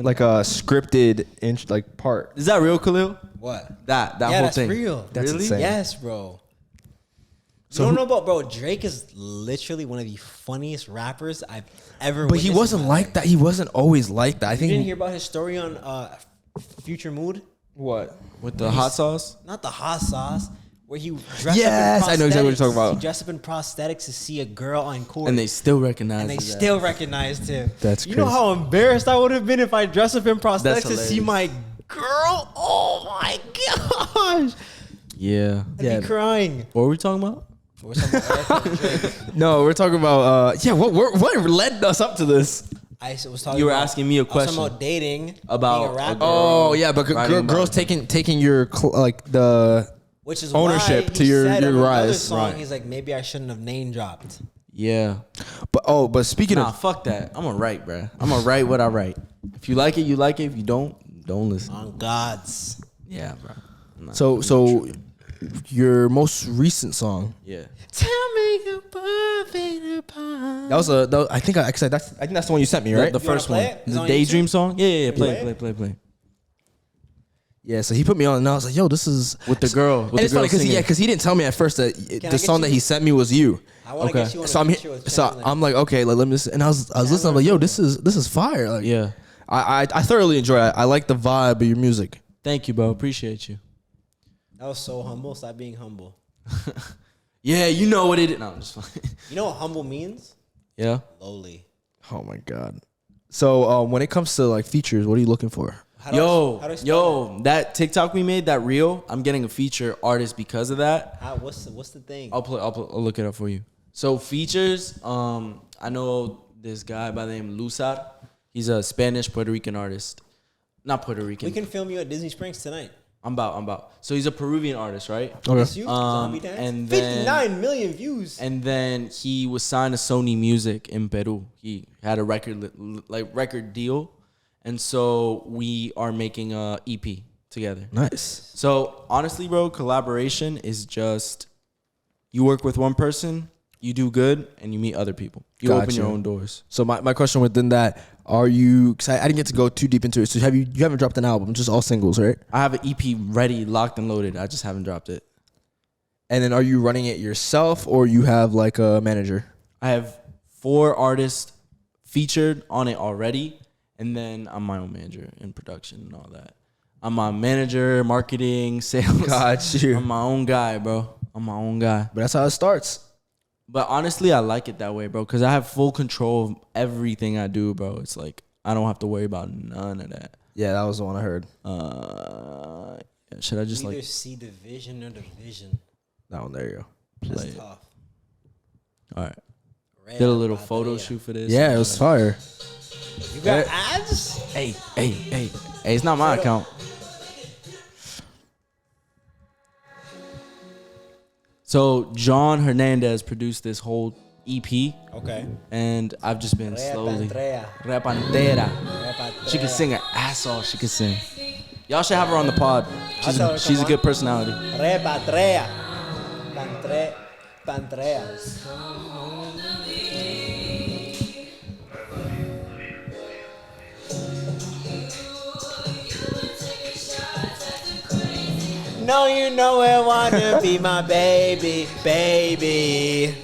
like a scripted like part. Is that real, Khaleel? What? That Yeah, whole that's thing. real. That's really? insane. Yes, bro. So you don't who- know about bro? Drake is literally one of the funniest rappers I've ever. But he witnessed wasn't in my like life. that. He wasn't always like that. I You think. didn't hear about his story on Future Mood? What? With the hot sauce? Not the hot sauce. Where he dressed Yes, up in I know exactly what you're talking prosthetics. about. He dressed up in prosthetics to see a girl on court. And they still recognize and they his still ass. recognized him. That's You know crazy. how embarrassed I would have been if I dressed up in prosthetics That's to see my girl? Oh my gosh. Yeah. I'd Yeah. be crying. What were we talking about? We're talking about Erica and Drake. No, we're talking about. What led us up to this? I was talking. You were about, asking me a I was talking question about dating, about being a a rapper. Oh yeah, but Writing about girls it. taking your like the Which is ownership why to he your said on another rise. song, Right. he's like, maybe I shouldn't have name dropped. Yeah. But speaking Nah, of fuck that. I'm gonna write, bruh. I'm gonna write what I write. If you like it, you like it. If you don't listen. God's. Yeah, bro. so your most recent song. Yeah. Tell me you're perfect upon. That was I think that's the one you sent me, right? The You wanna first play one. it? It's The on Daydream YouTube? song? Yeah. Play Play. Yeah, so he put me on, and I was like, "Yo, this is With the girl. With and the it's girl funny singing. because he didn't tell me at first that I the get song that you? he sent me was you. I want to Okay. get you on So a I'm feature with so Chamberlain. I'm like, okay, like let me. And I was listening. I'm like, yo, this is fire. Like, Yeah. I thoroughly enjoy it. I like the vibe of your music. Thank you, bro. Appreciate you. That was so humble. Stop being humble. Yeah, you know what it is. No, I'm just fine. You know what humble means? Yeah. Lowly. Oh my god. So when it comes to like features, what are you looking for? How do I spell that? That TikTok we made, that reel, I'm getting a feature artist because of that. What's the thing? I'll look it up for you. So features, I know this guy by the name Lusar. He's a Spanish Puerto Rican artist. Not Puerto Rican. We can film you at Disney Springs tonight. I'm about. So he's a Peruvian artist, right? Okay. It's you, Zombie Dance. and then- 59 million views. And then he was signed to Sony Music in Peru. He had a record deal, and so we are making a EP together. Nice. So honestly, bro, collaboration is just you work with one person, you do good, and you meet other people. You open Gotcha. your own doors. So my question within that, are you? Because I didn't get to go too deep into it. So you haven't dropped an album, just all singles, right? I have an EP ready, locked and loaded. I just haven't dropped it. And then are you running it yourself, or you have like a manager? I have 4 artists featured on it already, and then I'm my own manager in production and all that. I'm my manager, marketing, sales. Got you. I'm my own guy, bro. I'm my own guy. But that's how it starts. But honestly, I like it that way, bro, because I have full control of everything I do, bro. It's like I don't have to worry about none of that. Yeah, that was the one I heard. Should I just Either like see the vision or the vision. That one, there you go. That's play it? tough. All right. Red Did a little Patria. photo shoot for this. Yeah, it was fire. You got ads? Hey, it's not my account. So John Hernandez produced this whole EP, Okay. and I've just been slowly. Patria. Rapantera. She can sing her ass off. She can sing. Y'all should have her on the pod. I'll tell her, She's come a good on. personality. Repatrea. Pantreas. No, you know I wanna be my baby, baby.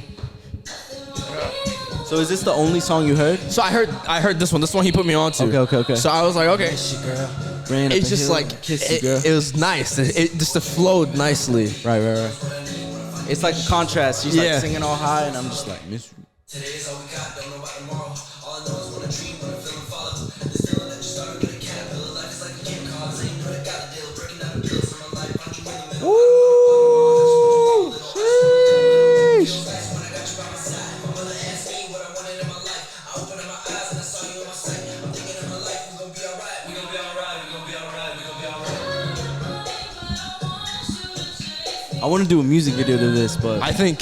So is this the only song you heard? So I heard this one. This one he put me on to. Okay. So I was like, okay. Ran up It's a just hill, like kissed you, girl. it was nice. It just flowed nicely. Right. It's like a contrast. She's Yeah. like singing all high, and I'm just like, miss you. Today's all we got, don't know about tomorrow. All I know is when I dream, when I'm feeling follow. This feeling that you started with a caterpillar. Life is like a game cause ain't know they got a deal. Breaking down the bills from my life, I'm you in the middle. Woo! Sheesh. That's when I got you by my side. My mother asked me what I wanted in my life. I opened up my eyes and I saw you in my sight. I'm thinking of my life, we gon' be alright. We gon' be alright, we gon' be alright, we gon' be alright. I want to do a music video to this, but I think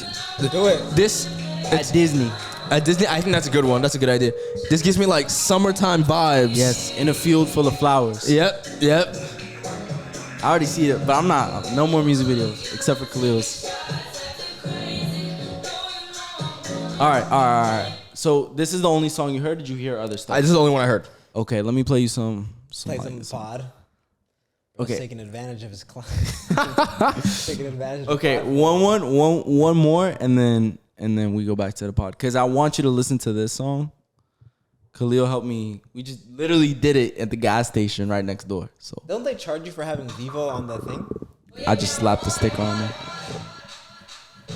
Do it. this at Disney. at Disney. I think that's a good one. That's a good idea. This gives me like summertime vibes. Yes, in a field full of flowers. Yep. I already see it, but I'm not. No more music videos except for Khalil's. All right. So this is the only song you heard. Did you hear other stuff? This is the only one I heard. Okay, let me play you some. Play like, some pod. Okay. Taking advantage of his client. Taking advantage. Okay, Of one more, and then we go back to the pod. Cause I want you to listen to this song. Khaleel helped me. We just literally did it at the gas station right next door. So Don't they charge you for having Vivo on the thing? I just slapped the sticker on there.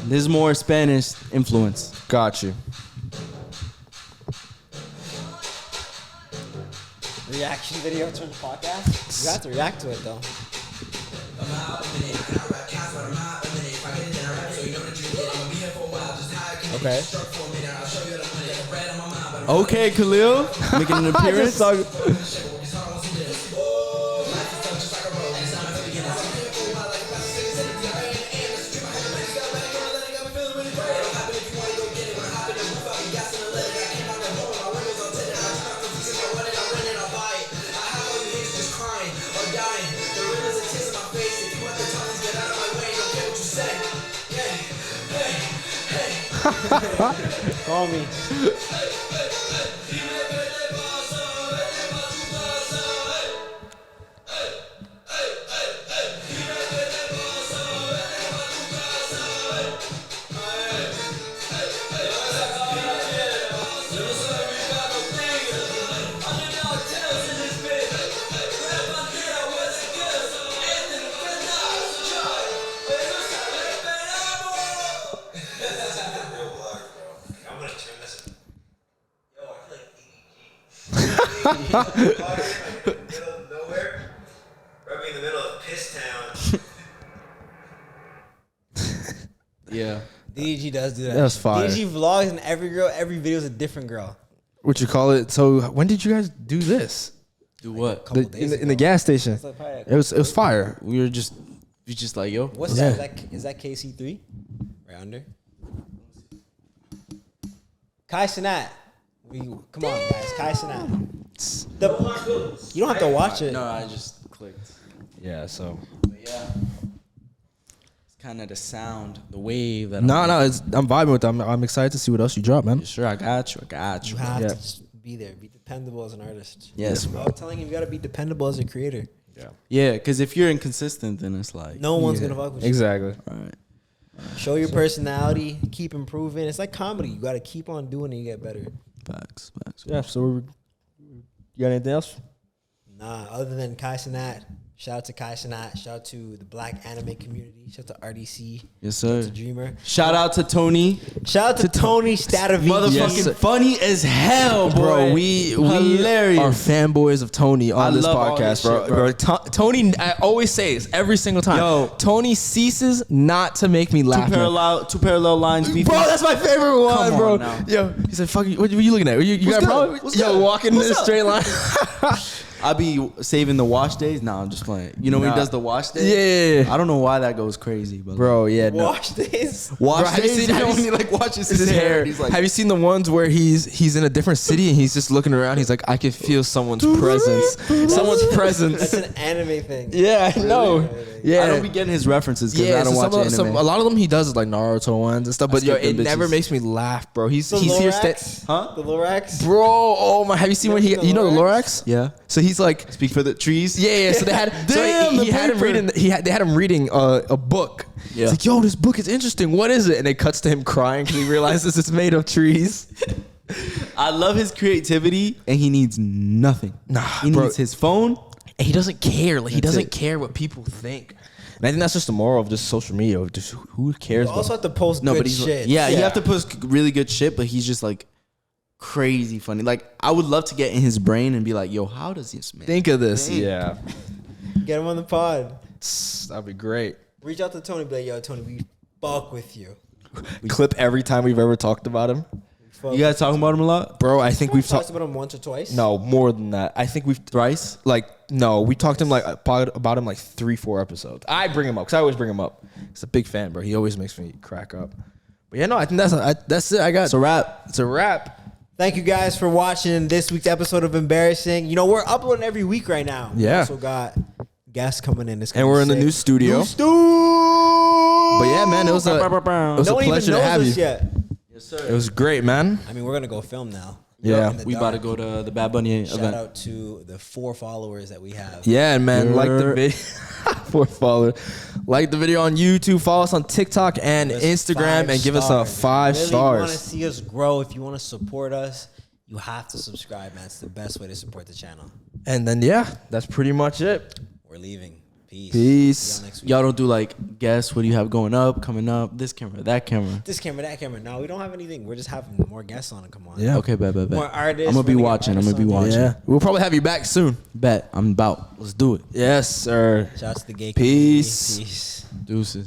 This is more Spanish influence. Got you. Reaction video turned podcast? You have to react to it though. Okay. Okay, Khaleel, making an appearance. Call me. I'm gonna turn this. Yo, I feel like EDG. Middle of nowhere. Right in the middle of Piss Town. Yeah. DG does do that. That's fire. DG vlogs and every video is a different girl. What you call it? So when did you guys do this? Do what? Couple days In the ago. gas station. It's like probably- It was fire. We just like, yo. What's Yeah. that? Is that KC3? Right under. Kai Cenat. Come on, guys. Kai Cenat. You don't have to watch it. No, I just clicked. Yeah. So But yeah. It's kind of the sound, the wave that. no, I'm vibing with them. I'm excited to see what else you drop, man. Sure, I got you. You have Yeah. to just be there. Be dependable as an artist. Yes, I'm telling you, you got to be dependable as a creator. Yeah, because if you're inconsistent, then it's like. No one's going to fuck with you. Exactly. All right. Show your personality. Keep improving. It's like comedy. You got to keep on doing it and get better. Facts. Yeah. So you got anything else? Nah, other than Kai Cenat. Shout out to Kai Cenat. Shout out to the black anime community. Shout out to RDC. Yes, Shout out sir. to Dreamer. Shout out to Tony. Shout out to Tony Stadavici. Motherfucking funny as hell, boy. Bro, we hilarious. are fanboys of Tony on I this love all podcast, this shit, bro. Tony, I always say this every single time. Yo. Tony ceases not to make me laugh. man. Two parallel lines. Beefing. Bro, that's my favorite one, Come on bro. now. Yo, he said, "Fuck you." What are you looking at? You got a good? problem? What's Yo, good? walking in What's this up? straight line. I be saving the wash days. Nah, I'm just playing. You know when Nah. he does the wash days? Yeah. I don't know why that goes crazy, but Bro, yeah, no. Watch this. wash Bro, have you days. seen- You know have you when he like watches It's his hair. He's like, Have you seen the ones where he's in a different city and he's just looking around? He's like, I can feel someone's presence. Someone's That's presence. an anime thing. Yeah, I know. Yeah. I don't be getting his references because Yeah, I don't so watch anime. a lot of them he does is like Naruto ones and stuff, but yo, skip it them never bitches. makes me laugh, bro. He's The here, Lorax? Huh? The Lorax? bro. Oh my! Have you seen when he? Never seen You the know the Lorax? Lorax? Yeah. So he's like, Speak for the trees. yeah. So they had, Damn, so the he had him paper. reading. They had him reading a book. Yeah. He's like, yo, this book is interesting. What is it? And it cuts to him crying because he realizes it's made of trees. I love his creativity, and he needs nothing. Nah, he bro. needs his phone. And he doesn't care. Like he That's doesn't it. care what people think. And I think that's just the moral of just social media. Of just who cares? You also about have to post No, good but he's shit. yeah, you have to post really good shit, but he's just like crazy funny. Like I would love to get in his brain and be like, yo, how does this man? Think of this. Dang. Yeah, Get him on the pod. that'd be great. Reach out to Tony. Be like, yo, Tony, we fuck with you. Clip every time we've ever talked about him. You guys talking about him a lot? Bro, I think we've Talked talked. about him once or twice. No, more than that. I think we've Thrice? like no, we talked to him like about him like 3-4 episodes. I bring him up because I always bring him up. He's a big fan, bro. He always makes me crack up. But yeah, no, I think that's it. I got It's a wrap. It's a wrap. Thank you guys for watching this week's episode of Embarrassing. You know, we're uploading every week right now. We Yeah. also got guests coming in. It's And gonna we're be in the sick. new studio. But yeah, man, it was a No one even pleasure to knows have you. us yet. Yes, sir. It was great, man. I mean, we're gonna go film now. Yeah. In the We about to dark. go to the Bad Bunny Shout event. out to the 4 followers that we have. Yeah, and man, like the Yer. video. For follow, like the video on YouTube. Follow us on TikTok and Give us Instagram, 5 and give us a stars. 5 Really, if you want to stars. see us grow, if you want to support us, you have to subscribe, man. It's the best way to support the channel. And then yeah, that's pretty much it. We're leaving. Peace. Peace. See y'all next week. Y'all don't do like guess what do you have going up, coming up, this camera, that camera. This camera, that camera. No, we don't have anything. We're just having more guests on. Come on. Yeah. Okay, bet. More artists. I'm gonna be We're gonna get watching. I'm gonna be artists on. watching. Yeah, we'll probably have you back soon. Bet. I'm about. Let's do it. Yes, sir. Shout out to the gay Peace. community. Peace. Deuces.